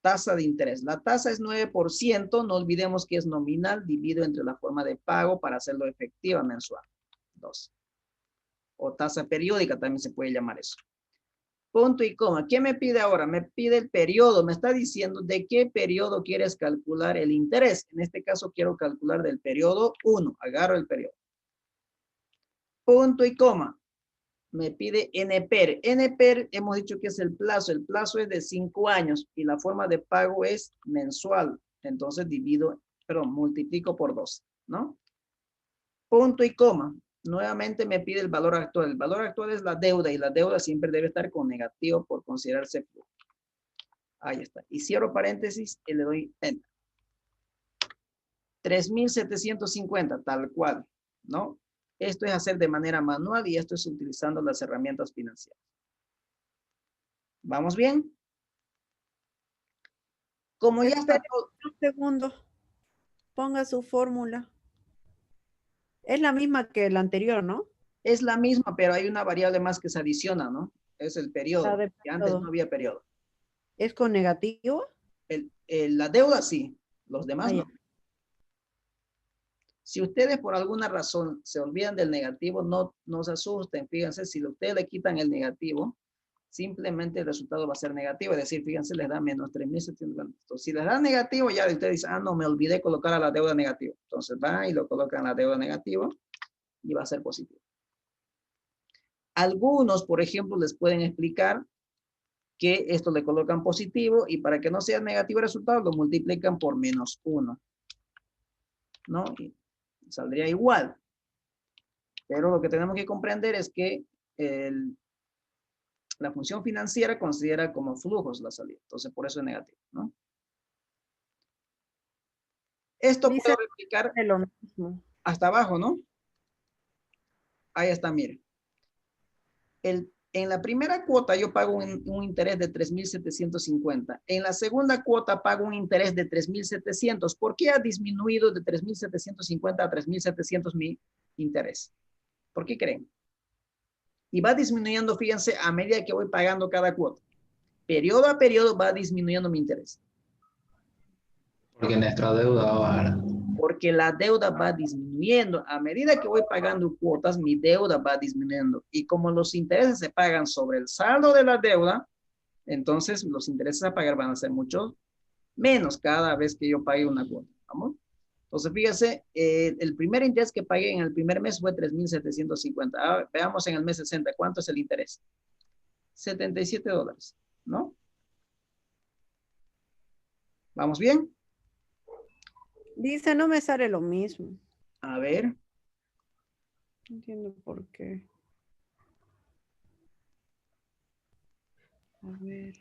Tasa de interés. La tasa es 9%. No olvidemos que es nominal. Divido entre la forma de pago para hacerlo efectiva mensual. 2. O tasa periódica también se puede llamar eso. Punto y coma. ¿Qué me pide ahora? Me pide el periodo. Me está diciendo de qué periodo quieres calcular el interés. En este caso quiero calcular del periodo 1. Agarro el periodo. Punto y coma. Me pide NPER. NPER hemos dicho que es el plazo. El plazo es de 5 años y la forma de pago es mensual. Entonces multiplico por 2, ¿no? Punto y coma. Nuevamente me pide el valor actual. El valor actual es la deuda y la deuda siempre debe estar con negativo por considerarse flujo. Ahí está. Y cierro paréntesis y le doy enter. 3,750, tal cual, ¿no? Esto es hacer de manera manual y esto es utilizando las herramientas financieras. ¿Vamos bien? Como ya está todo. Un segundo. Ponga su fórmula. Es la misma que la anterior, ¿no? Es la misma, pero hay una variable más que se adiciona, ¿no? Es el periodo. La de Que antes periodo. no había periodo. ¿Es con negativo? La deuda sí, los demás Ah, no. Si ustedes por alguna razón se olvidan del negativo, no se asusten. Fíjense, si ustedes le quitan el negativo, simplemente el resultado va a ser negativo. Es decir, fíjense, les da menos 3,750. Si les da negativo, ya ustedes dicen, ah, no, me olvidé colocar a la deuda negativa. Entonces va y lo colocan a la deuda negativa y va a ser positivo. Algunos, por ejemplo, les pueden explicar que esto le colocan positivo y para que no sea negativo el resultado, lo multiplican por -1. ¿No? Y saldría igual. Pero lo que tenemos que comprender es que la función financiera considera como flujos la salida. Entonces, por eso es negativo, ¿no? Esto Dice puedo replicar lo mismo. hasta abajo, ¿no? Ahí está, miren. En la primera cuota yo pago un interés de 3,750. En la segunda cuota pago un interés de 3,700. ¿Por qué ha disminuido de 3,750 a 3,700 mi interés? ¿Por qué creen? Y va disminuyendo, fíjense, a medida que voy pagando cada cuota. Periodo a periodo va disminuyendo mi interés. Porque nuestra deuda va. Porque la deuda va disminuyendo. A medida que voy pagando cuotas, mi deuda va disminuyendo. Y como los intereses se pagan sobre el saldo de la deuda, entonces los intereses a pagar van a ser mucho menos cada vez que yo pague una cuota. ¿Vamos? Entonces, fíjense, el primer interés que pagué en el primer mes fue 3,750. Ahora, veamos en el mes 60, ¿cuánto es el interés? $77, ¿no? ¿Vamos bien? Dice, no me sale lo mismo. A ver. No entiendo por qué. A ver.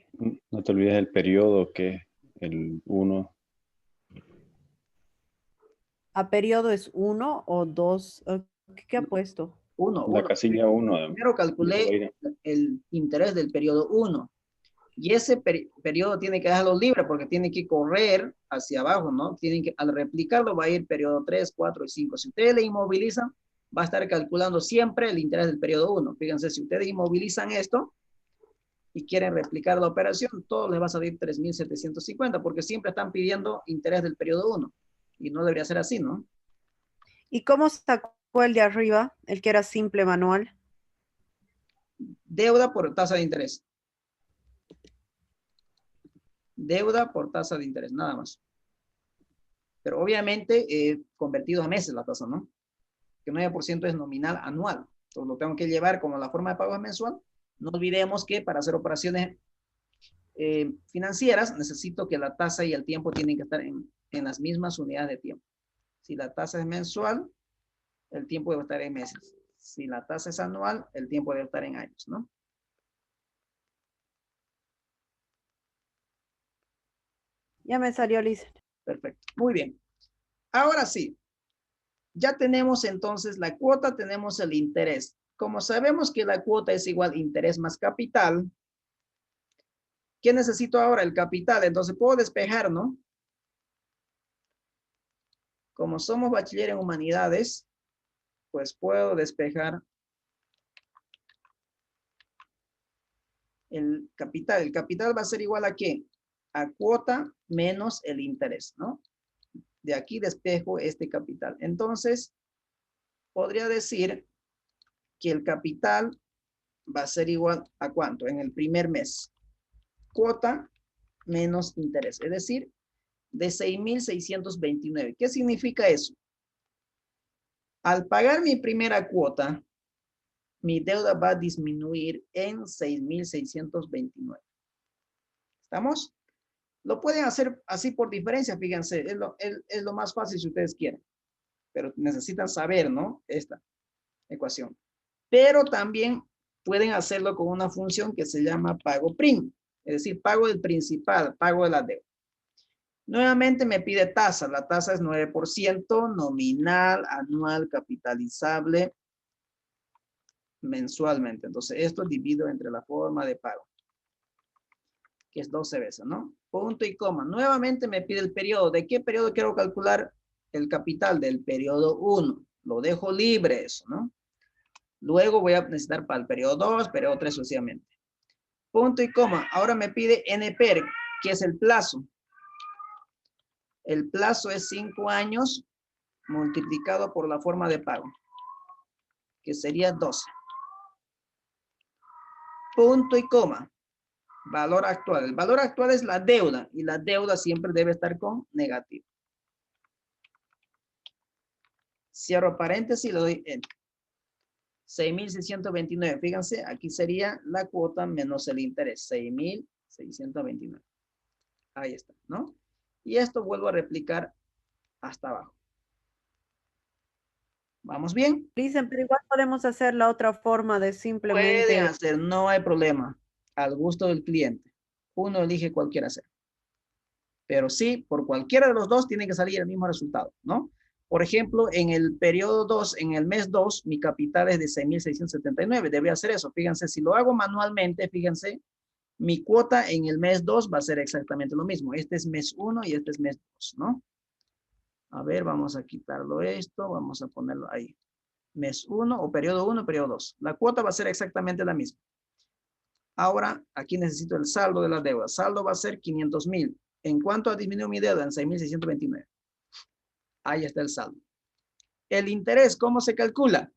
No te olvides el periodo que el 1. ¿A periodo es 1 o 2? ¿Qué ha puesto? La casilla 1. Primero calculé el interés del periodo 1. Y ese periodo tiene que dejarlo libre porque tiene que correr hacia abajo, ¿no? Tienen que, al replicarlo va a ir periodo 3, 4 y 5. Si ustedes le inmovilizan, va a estar calculando siempre el interés del periodo 1. Fíjense, si ustedes inmovilizan esto y quieren replicar la operación, todo les va a salir 3.750 porque siempre están pidiendo interés del periodo 1. Y no debería ser así, ¿no? ¿Y cómo sacó el de arriba, el que era simple manual? Deuda por tasa de interés. Deuda por tasa de interés, nada más. Pero obviamente convertido a meses la tasa, ¿no? Que 9% es nominal anual. Entonces lo tengo que llevar como la forma de pago mensual. No olvidemos que para hacer operaciones financieras necesito que la tasa y el tiempo tienen que estar en las mismas unidades de tiempo. Si la tasa es mensual, el tiempo debe estar en meses. Si la tasa es anual, el tiempo debe estar en años, ¿no? Ya me salió, Lisa. Perfecto. Muy bien. Ahora sí. Ya tenemos entonces la cuota, tenemos el interés. Como sabemos que la cuota es igual interés más capital, ¿qué necesito ahora? El capital. Entonces puedo despejar, ¿no? Como somos bachiller en humanidades, pues puedo despejar el capital. El capital va a ser igual a ¿qué? A cuota menos el interés, ¿no? De aquí despejo este capital. Entonces, podría decir que el capital va a ser igual a ¿cuánto? En el primer mes. Cuota menos interés. Es decir, de 6.629. ¿Qué significa eso? Al pagar mi primera cuota, mi deuda va a disminuir en 6.629. ¿Estamos? Lo pueden hacer así por diferencia, fíjense, es lo más fácil si ustedes quieren, pero necesitan saber, ¿no? Esta ecuación. Pero también pueden hacerlo con una función que se llama pago prim, es decir, pago del principal, pago de la deuda. Nuevamente me pide tasa, la tasa es 9%, nominal, anual, capitalizable, mensualmente. Entonces esto divido entre la forma de pago, que es 12 veces, ¿no? Punto y coma. Nuevamente me pide el periodo. ¿De qué periodo quiero calcular el capital? Del periodo 1. Lo dejo libre eso, ¿no? Luego voy a necesitar para el periodo 2, periodo 3 sucesivamente. Punto y coma. Ahora me pide NPER, que es el plazo. El plazo es 5 años multiplicado por la forma de pago, que sería 12. Punto y coma. Valor actual. El valor actual es la deuda y la deuda siempre debe estar con negativo. Cierro paréntesis y le doy Enter. 6.629. Fíjense, aquí sería la cuota menos el interés. 6.629. Ahí está, ¿no? Y esto vuelvo a replicar hasta abajo. ¿Vamos bien? Dicen, pero igual podemos hacer la otra forma de simplemente... Pueden hacer, no hay problema. Al gusto del cliente. Uno elige cuál quiera hacer. Pero sí, por cualquiera de los dos tiene que salir el mismo resultado, ¿no? Por ejemplo, en el periodo 2, en el mes 2, mi capital es de 6.679. Debería hacer eso. Fíjense, si lo hago manualmente, fíjense, mi cuota en el mes 2 va a ser exactamente lo mismo. Este es mes 1 y este es mes 2, ¿no? A ver, vamos a quitarlo esto. Vamos a ponerlo ahí. Mes 1 o periodo 1, periodo 2. La cuota va a ser exactamente la misma. Ahora, aquí necesito el saldo de la deuda. Saldo va a ser 500.000. ¿En cuánto ha disminuido mi deuda? En 6.629. Ahí está el saldo. El interés, ¿cómo se calcula?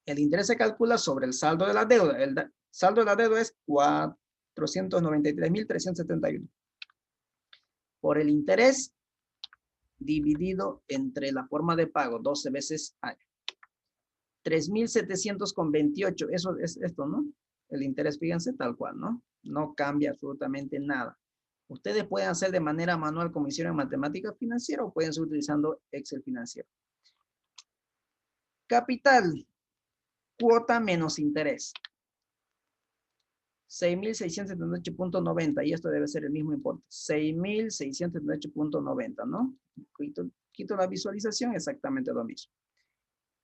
El interés se calcula sobre el saldo de la deuda. El saldo de la deuda es 493.371. Por el interés dividido entre la forma de pago, 12 veces año. 3.728. Eso es esto, ¿no? El interés, fíjense, tal cual, ¿no? No cambia absolutamente nada. Ustedes pueden hacer de manera manual como hicieron en matemática financiera o pueden ser utilizando Excel financiero. Capital, cuota menos interés. 6.678.90 y esto debe ser el mismo importe. 6.678.90, ¿no? Quito la visualización, exactamente lo mismo.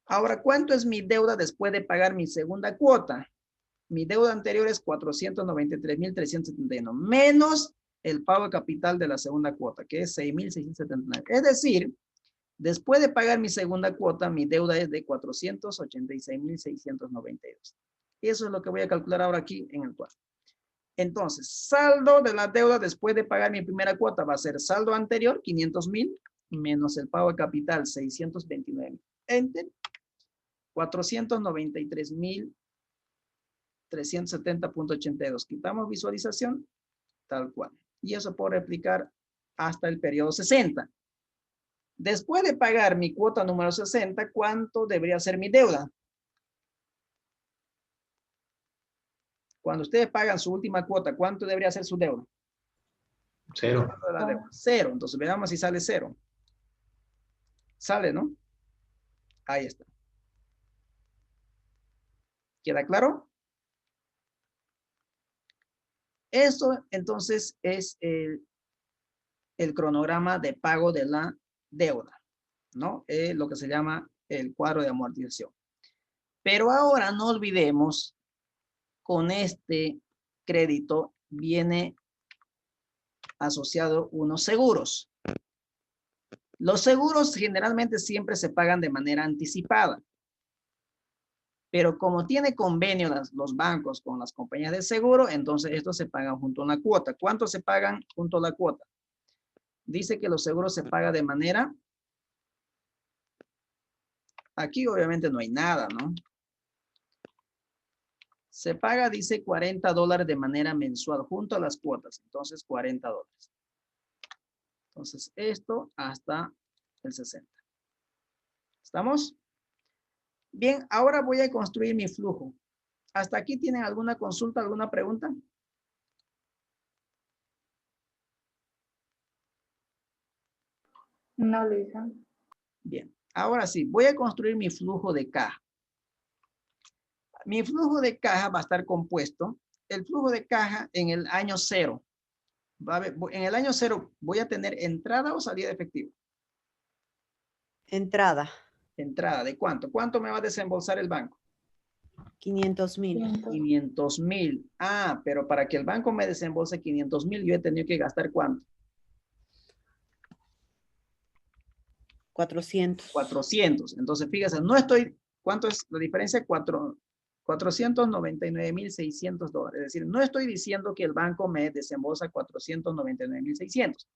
Ahora, ¿cuánto es mi deuda después de pagar mi segunda cuota? Mi deuda anterior es 493,371, menos el pago de capital de la segunda cuota, que es 6,679. Es decir, después de pagar mi segunda cuota, mi deuda es de 486,692. Eso es lo que voy a calcular ahora aquí en el cuadro. Entonces, saldo de la deuda después de pagar mi primera cuota va a ser saldo anterior, 500,000, menos el pago de capital, 629,000. Enter. 493,370,82. Quitamos visualización, tal cual. Y eso puedo replicar hasta el periodo 60. Después de pagar mi cuota número 60, ¿cuánto debería ser mi deuda? Cuando ustedes pagan su última cuota, ¿cuánto debería ser su deuda? 0. Cero. Entonces veamos si sale 0. Sale, ¿no? Ahí está. ¿Queda claro? Eso entonces es el cronograma de pago de la deuda, ¿no? Lo que se llama el cuadro de amortización. Pero ahora no olvidemos, con este crédito viene asociado unos seguros. Los seguros generalmente siempre se pagan de manera anticipada. Pero como tiene convenio los bancos con las compañías de seguro, entonces estos se pagan junto a una cuota. ¿Cuánto se pagan junto a la cuota? Dice que los seguros se pagan de manera... Aquí obviamente no hay nada, ¿no? Se paga, dice, $40 de manera mensual junto a las cuotas. Entonces, $40. Entonces, esto hasta el 60. ¿Estamos? Bien, ahora voy a construir mi flujo. ¿Hasta aquí tienen alguna consulta, alguna pregunta? No, Luisa. Bien, ahora sí, voy a construir mi flujo de caja. Mi flujo de caja va a estar compuesto, el flujo de caja en el año 0. En el año 0, ¿voy a tener entrada o salida de efectivo? Entrada. Entrada, ¿de cuánto? ¿Cuánto me va a desembolsar el banco? 500,000. 500,000. Ah, pero para que el banco me desembolse 500,000, yo he tenido que gastar ¿cuánto? 400. 400. Entonces, fíjese, no estoy, ¿cuánto es la diferencia? 499,600 dólares. Es decir, no estoy diciendo que el banco me desembolsa 499,600,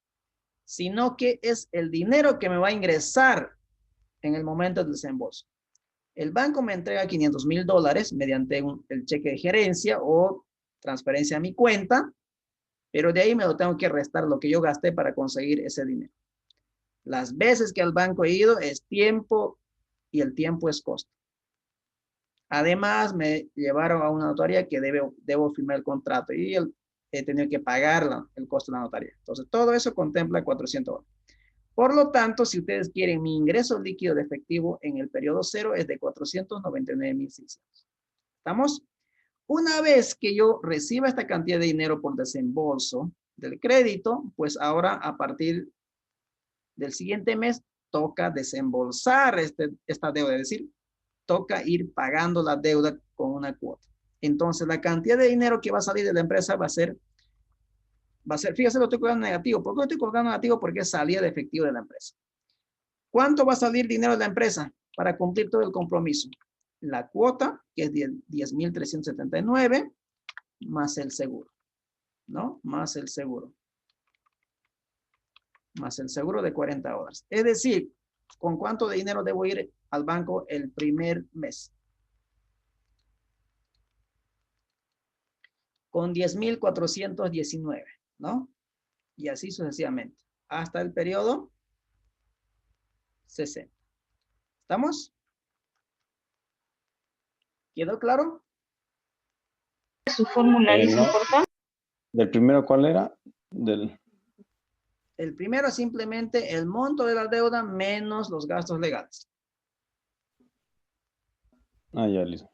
sino que es el dinero que me va a ingresar en el momento del desembolso. El banco me entrega 500,000 dólares mediante el cheque de gerencia o transferencia a mi cuenta, pero de ahí me lo tengo que restar lo que yo gasté para conseguir ese dinero. Las veces que al banco he ido es tiempo y el tiempo es costo. Además, me llevaron a una notaría que debo firmar el contrato y he tenido que pagar el costo de la notaría. Entonces, todo eso contempla 400 dólares. Por lo tanto, si ustedes quieren mi ingreso líquido de efectivo en el periodo 0 es de 499,600. ¿Estamos? Una vez que yo reciba esta cantidad de dinero por desembolso del crédito, pues ahora a partir del siguiente mes toca desembolsar esta deuda, es decir, toca ir pagando la deuda con una cuota. Entonces, la cantidad de dinero que va a salir de la empresa va a ser, fíjese, lo estoy colocando negativo. ¿Por qué lo estoy colocando negativo? Porque es salida de efectivo de la empresa. ¿Cuánto va a salir dinero de la empresa para cumplir todo el compromiso? La cuota, que es 10,379, más el seguro, ¿no? Más el seguro. Más el seguro de 40 horas. Es decir, ¿con cuánto de dinero debo ir al banco el primer mes? Con 10,419, ¿no? Y así sucesivamente, hasta el periodo 60. ¿Estamos? ¿Quedó claro? Su fórmula es No. importante. ¿Del primero cuál era? El primero es simplemente el monto de la deuda menos los gastos legales. Ah, ya, listo.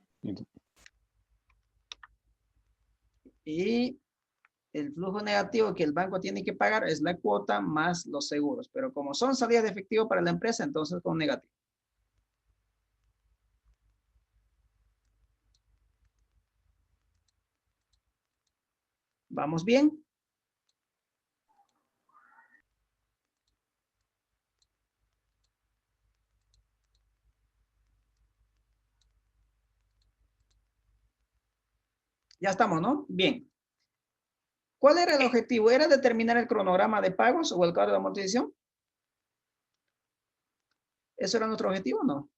Y el flujo negativo que el banco tiene que pagar es la cuota más los seguros. Pero como son salidas de efectivo para la empresa, entonces con negativo. ¿Vamos bien? Ya estamos, ¿no? Bien. ¿Cuál era el objetivo? ¿Era determinar el cronograma de pagos o el cuadro de amortización? ¿Eso era nuestro objetivo o no?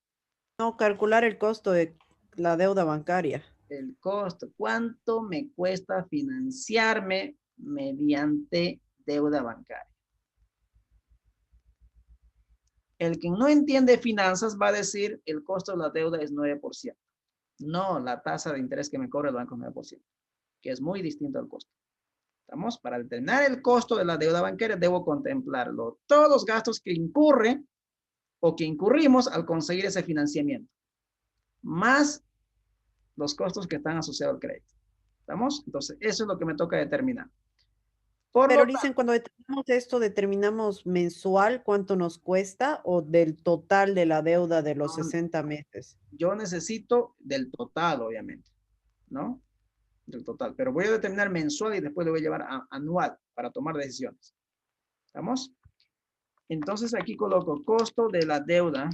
No, calcular el costo de la deuda bancaria. El costo. ¿Cuánto me cuesta financiarme mediante deuda bancaria? El que no entiende finanzas va a decir el costo de la deuda es 9%. No, la tasa de interés que me cobra el banco es 9%, que es muy distinto al costo. ¿Estamos? Para determinar el costo de la deuda bancaria debo contemplarlo. Todos los gastos que incurre o que incurrimos al conseguir ese financiamiento, más los costos que están asociados al crédito. ¿Estamos? Entonces, eso es lo que me toca determinar. Pero dicen, cuando determinamos esto, ¿determinamos mensual cuánto nos cuesta o del total de la deuda de los 60 meses? Yo necesito del total, obviamente, ¿no? Del total. Pero voy a determinar mensual y después lo voy a llevar a anual para tomar decisiones. ¿Estamos? Entonces, aquí coloco costo de la deuda.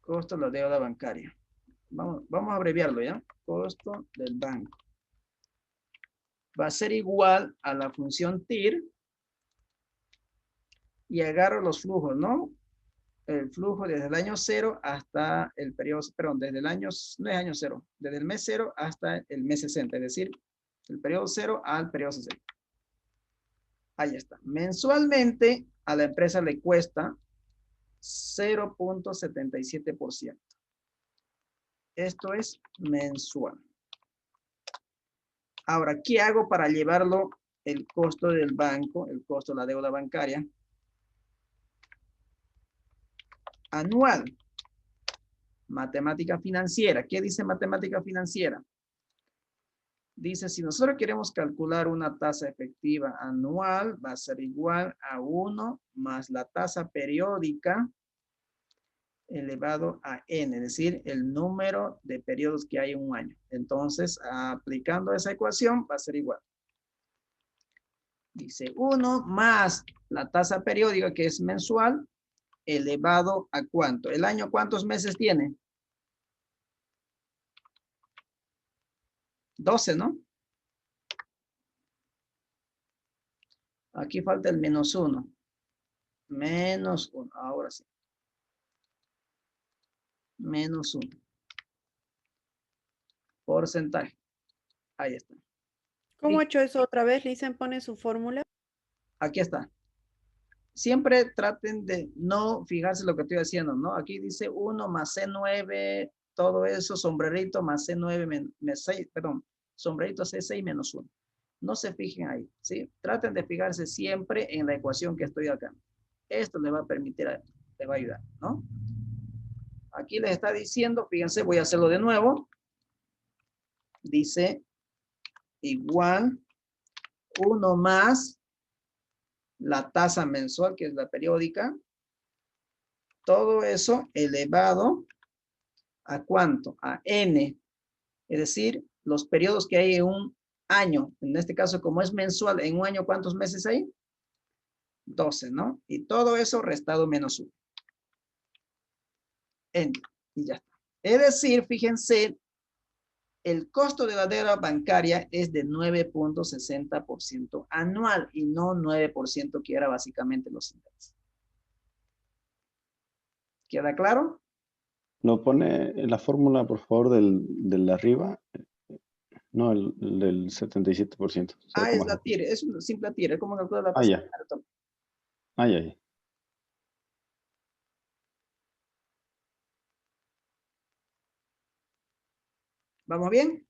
Costo de la deuda bancaria. Vamos a abreviarlo, ¿ya? Costo del banco. Va a ser igual a la función TIR y agarro los flujos, ¿no? El flujo desde el año 0 hasta el periodo, perdón, desde el año, no es año 0, desde el mes 0 hasta el mes 60, es decir, el periodo 0 al periodo 60. Ahí está. Mensualmente a la empresa le cuesta 0.77%. Esto es mensual. Ahora, ¿qué hago para llevarlo el costo del banco, el costo de la deuda bancaria? Anual. Matemática financiera. ¿Qué dice matemática financiera? Dice, si nosotros queremos calcular una tasa efectiva anual, va a ser igual a 1 más la tasa periódica elevado a n, es decir, el número de periodos que hay en un año. Entonces, aplicando esa ecuación, va a ser igual. Dice 1 más la tasa periódica, que es mensual, elevado a ¿cuánto? ¿El año cuántos meses tiene? 12, ¿no? Aquí falta el menos 1. Menos 1, ahora sí. Menos 1. Porcentaje. Ahí está. ¿Cómo ha hecho eso otra vez? Lisen, pone su fórmula. Aquí está. Siempre traten de no fijarse lo que estoy haciendo, ¿no? Aquí dice 1 más C9, todo eso, sombrerito más C9, perdón, sombrerito C6 menos 1. No se fijen ahí, ¿sí? Traten de fijarse siempre en la ecuación que estoy acá. Esto les va a permitir, les va a ayudar, ¿no? Aquí les está diciendo, fíjense, voy a hacerlo de nuevo. Dice igual 1 más la tasa mensual, que es la periódica. Todo eso elevado a ¿cuánto? A n. Es decir, los periodos que hay en un año. En este caso, como es mensual, en un año, ¿cuántos meses hay? 12, ¿no? Y todo eso restado menos 1. N. Y ya está. Es decir, fíjense, el costo de la deuda bancaria es de 9.60% anual y no 9% que era básicamente los intereses. ¿Queda claro? ¿No pone la fórmula, por favor, del de arriba? No, el del 77%. Es la TIR, es una simple TIR, es como calcular la tasa. Ya. Ya. ¿Vamos bien?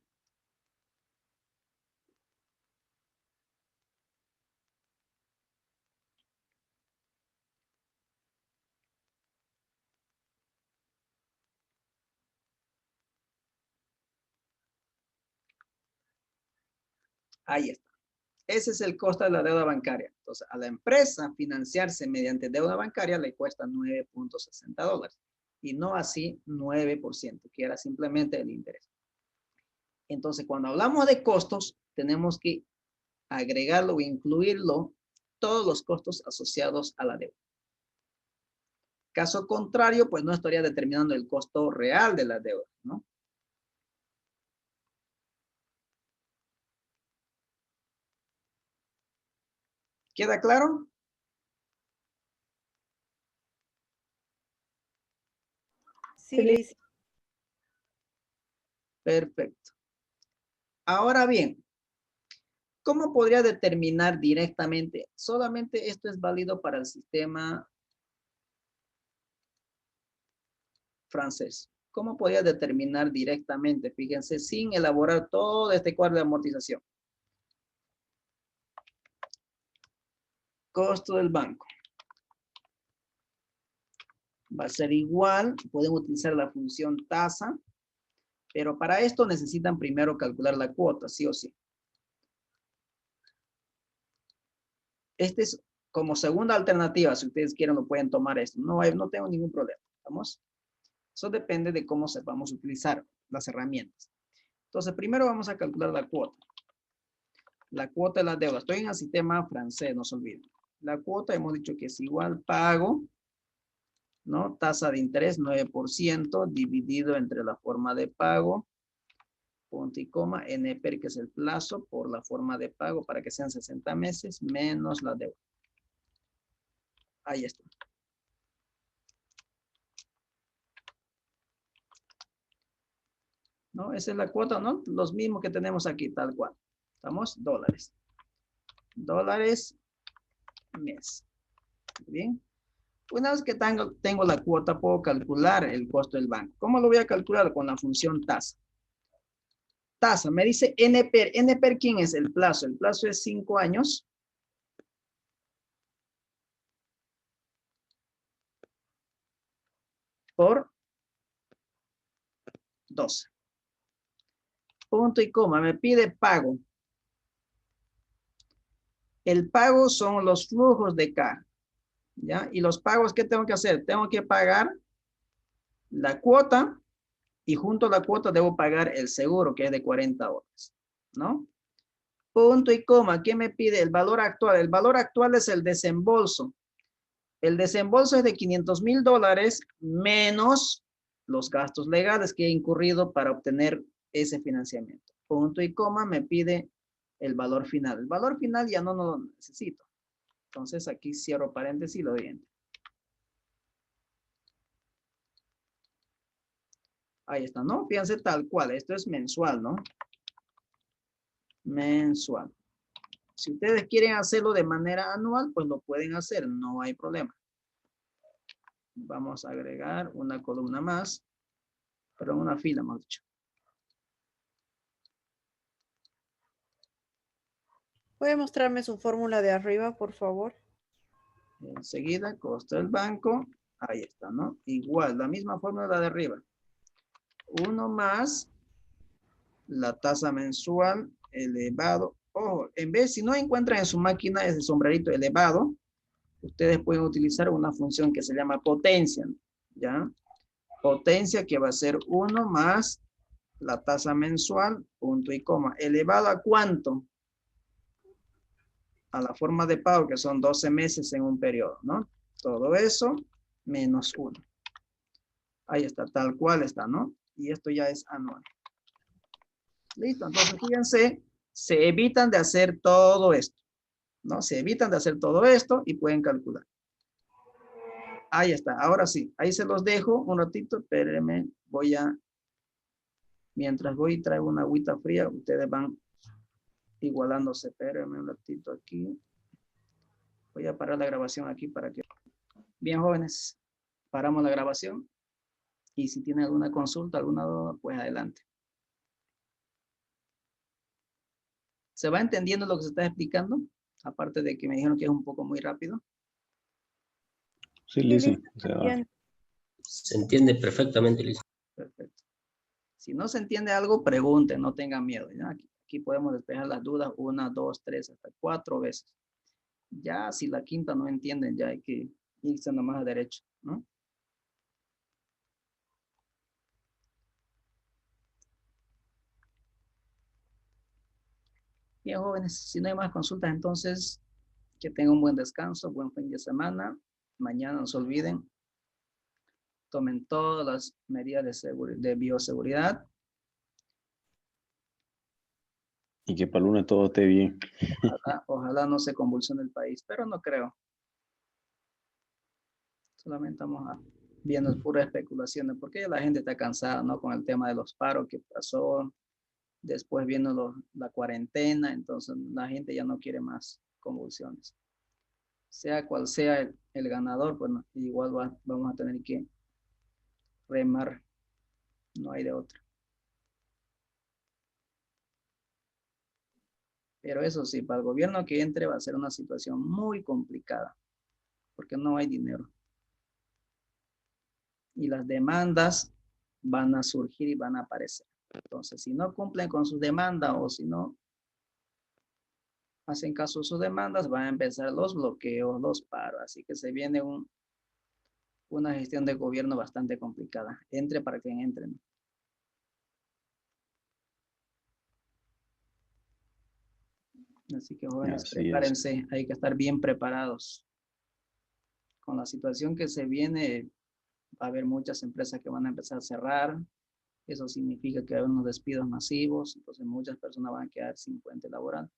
Ahí está. Ese es el costo de la deuda bancaria. Entonces, a la empresa financiarse mediante deuda bancaria le cuesta $9.60 y no así 9%, que era simplemente el interés. Entonces, cuando hablamos de costos, tenemos que agregarlo o incluirlo todos los costos asociados a la deuda. Caso contrario, pues no estaría determinando el costo real de la deuda, ¿no? ¿Queda claro? Sí, Liz. Perfecto. Ahora bien, ¿cómo podría determinar directamente? Solamente esto es válido para el sistema francés. ¿Cómo podría determinar directamente? Fíjense, sin elaborar todo este cuadro de amortización. Costo del banco. Va a ser igual, pueden utilizar la función tasa, pero para esto necesitan primero calcular la cuota, sí o sí. Este es como segunda alternativa, si ustedes quieren lo pueden tomar esto. No tengo ningún problema, ¿vamos? Eso depende de cómo sepamos utilizar las herramientas. Entonces, primero vamos a calcular la cuota. La cuota de la deuda. Estoy en el sistema francés, no se olviden. La cuota hemos dicho que es igual pago, ¿no? Tasa de interés 9% dividido entre la forma de pago, punto y coma, NPR, que es el plazo, por la forma de pago para que sean 60 meses, menos la deuda. Ahí está. ¿No? Esa es la cuota, ¿no? Los mismos que tenemos aquí, tal cual. ¿Estamos? Dólares. Dólares mes. Bien. Una vez que tengo la cuota, puedo calcular el costo del banco. ¿Cómo lo voy a calcular? Con la función tasa. Tasa, me dice NPR. NPR, ¿quién es el plazo? El plazo es 5 años. Por 12. Punto y coma, me pide pago. El pago son los flujos de caja. ¿Ya? Y los pagos, ¿qué tengo que hacer? Tengo que pagar la cuota y junto a la cuota debo pagar el seguro, que es de 40 horas, ¿no? Punto y coma, ¿qué me pide? El valor actual. El valor actual es el desembolso. El desembolso es de $500,000 menos los gastos legales que he incurrido para obtener ese financiamiento. Punto y coma, me pide el valor final. El valor final ya no lo necesito. Entonces aquí cierro paréntesis y lo siguiente. Ahí está, ¿no? Fíjense tal cual. Esto es mensual, ¿no? Mensual. Si ustedes quieren hacerlo de manera anual, pues lo pueden hacer. No hay problema. Vamos a agregar una columna más. Perdón, una fila, más dicho. ¿Puede mostrarme su fórmula de arriba, por favor? Enseguida, costo del banco. Ahí está, ¿no? Igual, la misma fórmula de arriba. 1 más la tasa mensual elevado. Ojo, en vez, si no encuentran en su máquina ese sombrerito elevado, ustedes pueden utilizar una función que se llama potencia, ¿ya? Potencia que va a ser 1 más la tasa mensual, punto y coma. ¿Elevado a cuánto? A la forma de pago, que son 12 meses en un periodo, ¿no? Todo eso menos 1. Ahí está, tal cual está, ¿no? Y esto ya es anual. Listo, entonces fíjense, se evitan de hacer todo esto, ¿no? Se evitan de hacer todo esto y pueden calcular. Ahí está, ahora sí, ahí se los dejo un ratito, espérenme, mientras voy y traigo una agüita fría, ustedes van igualándose, espérenme un ratito aquí. Voy a parar la grabación aquí para que... Bien, jóvenes, paramos la grabación y si tienen alguna consulta, alguna duda, pues adelante. ¿Se va entendiendo lo que se está explicando? Aparte de que me dijeron que es un poco muy rápido. Sí, Lizzy. O sea, Se entiende perfectamente, Liz. Perfecto. Si no se entiende algo, pregunten, no tengan miedo. ¿Ya? Aquí podemos despejar las dudas 1, 2, 3, hasta 4 veces. Ya si la quinta no entienden, ya hay que irse nomás a derecho, ¿no? Bien, jóvenes, si no hay más consultas, entonces que tengan un buen descanso, buen fin de semana. Mañana no se olviden, tomen todas las medidas de bioseguridad. Y que para el lunes todo esté bien. Ojalá no se convulsione el país, pero no creo. Solamente estamos viendo puras especulaciones, porque ya la gente está cansada, ¿no? Con el tema de los paros que pasó, después viendo la cuarentena, entonces la gente ya no quiere más convulsiones. Sea cual sea el ganador, pues igual vamos a tener que remar, no hay de otra. Pero eso sí, para el gobierno que entre va a ser una situación muy complicada, porque no hay dinero. Y las demandas van a surgir y van a aparecer. Entonces, si no cumplen con sus demandas o si no hacen caso a sus demandas, van a empezar los bloqueos, los paros. Así que se viene una gestión de gobierno bastante complicada. Entre para quien entre, ¿no? Así que jóvenes, Así es. prepárense, hay que estar bien preparados. Con la situación que se viene, va a haber muchas empresas que van a empezar a cerrar. Eso significa que hay unos despidos masivos, entonces muchas personas van a quedar sin fuente laboral.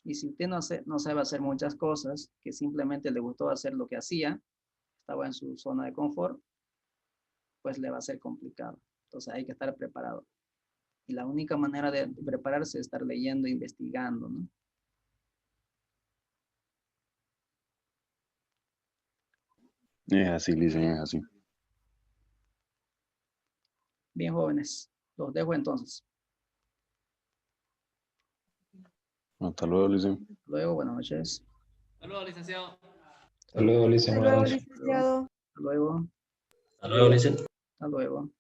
Y si usted no sabe hacer muchas cosas, que simplemente le gustó hacer lo que hacía, estaba en su zona de confort, pues le va a ser complicado. Entonces hay que estar preparado. Y la única manera de prepararse es estar leyendo e investigando, ¿no? Es así, Lisa, es así. Bien, jóvenes, los dejo entonces. Hasta luego, Lisa. Luego, buenas noches. Hasta luego, licenciado. Hasta luego, Alicia. Hasta Buenas luego, noches. licenciado. Hasta luego. Hasta luego, Licen. Hasta luego.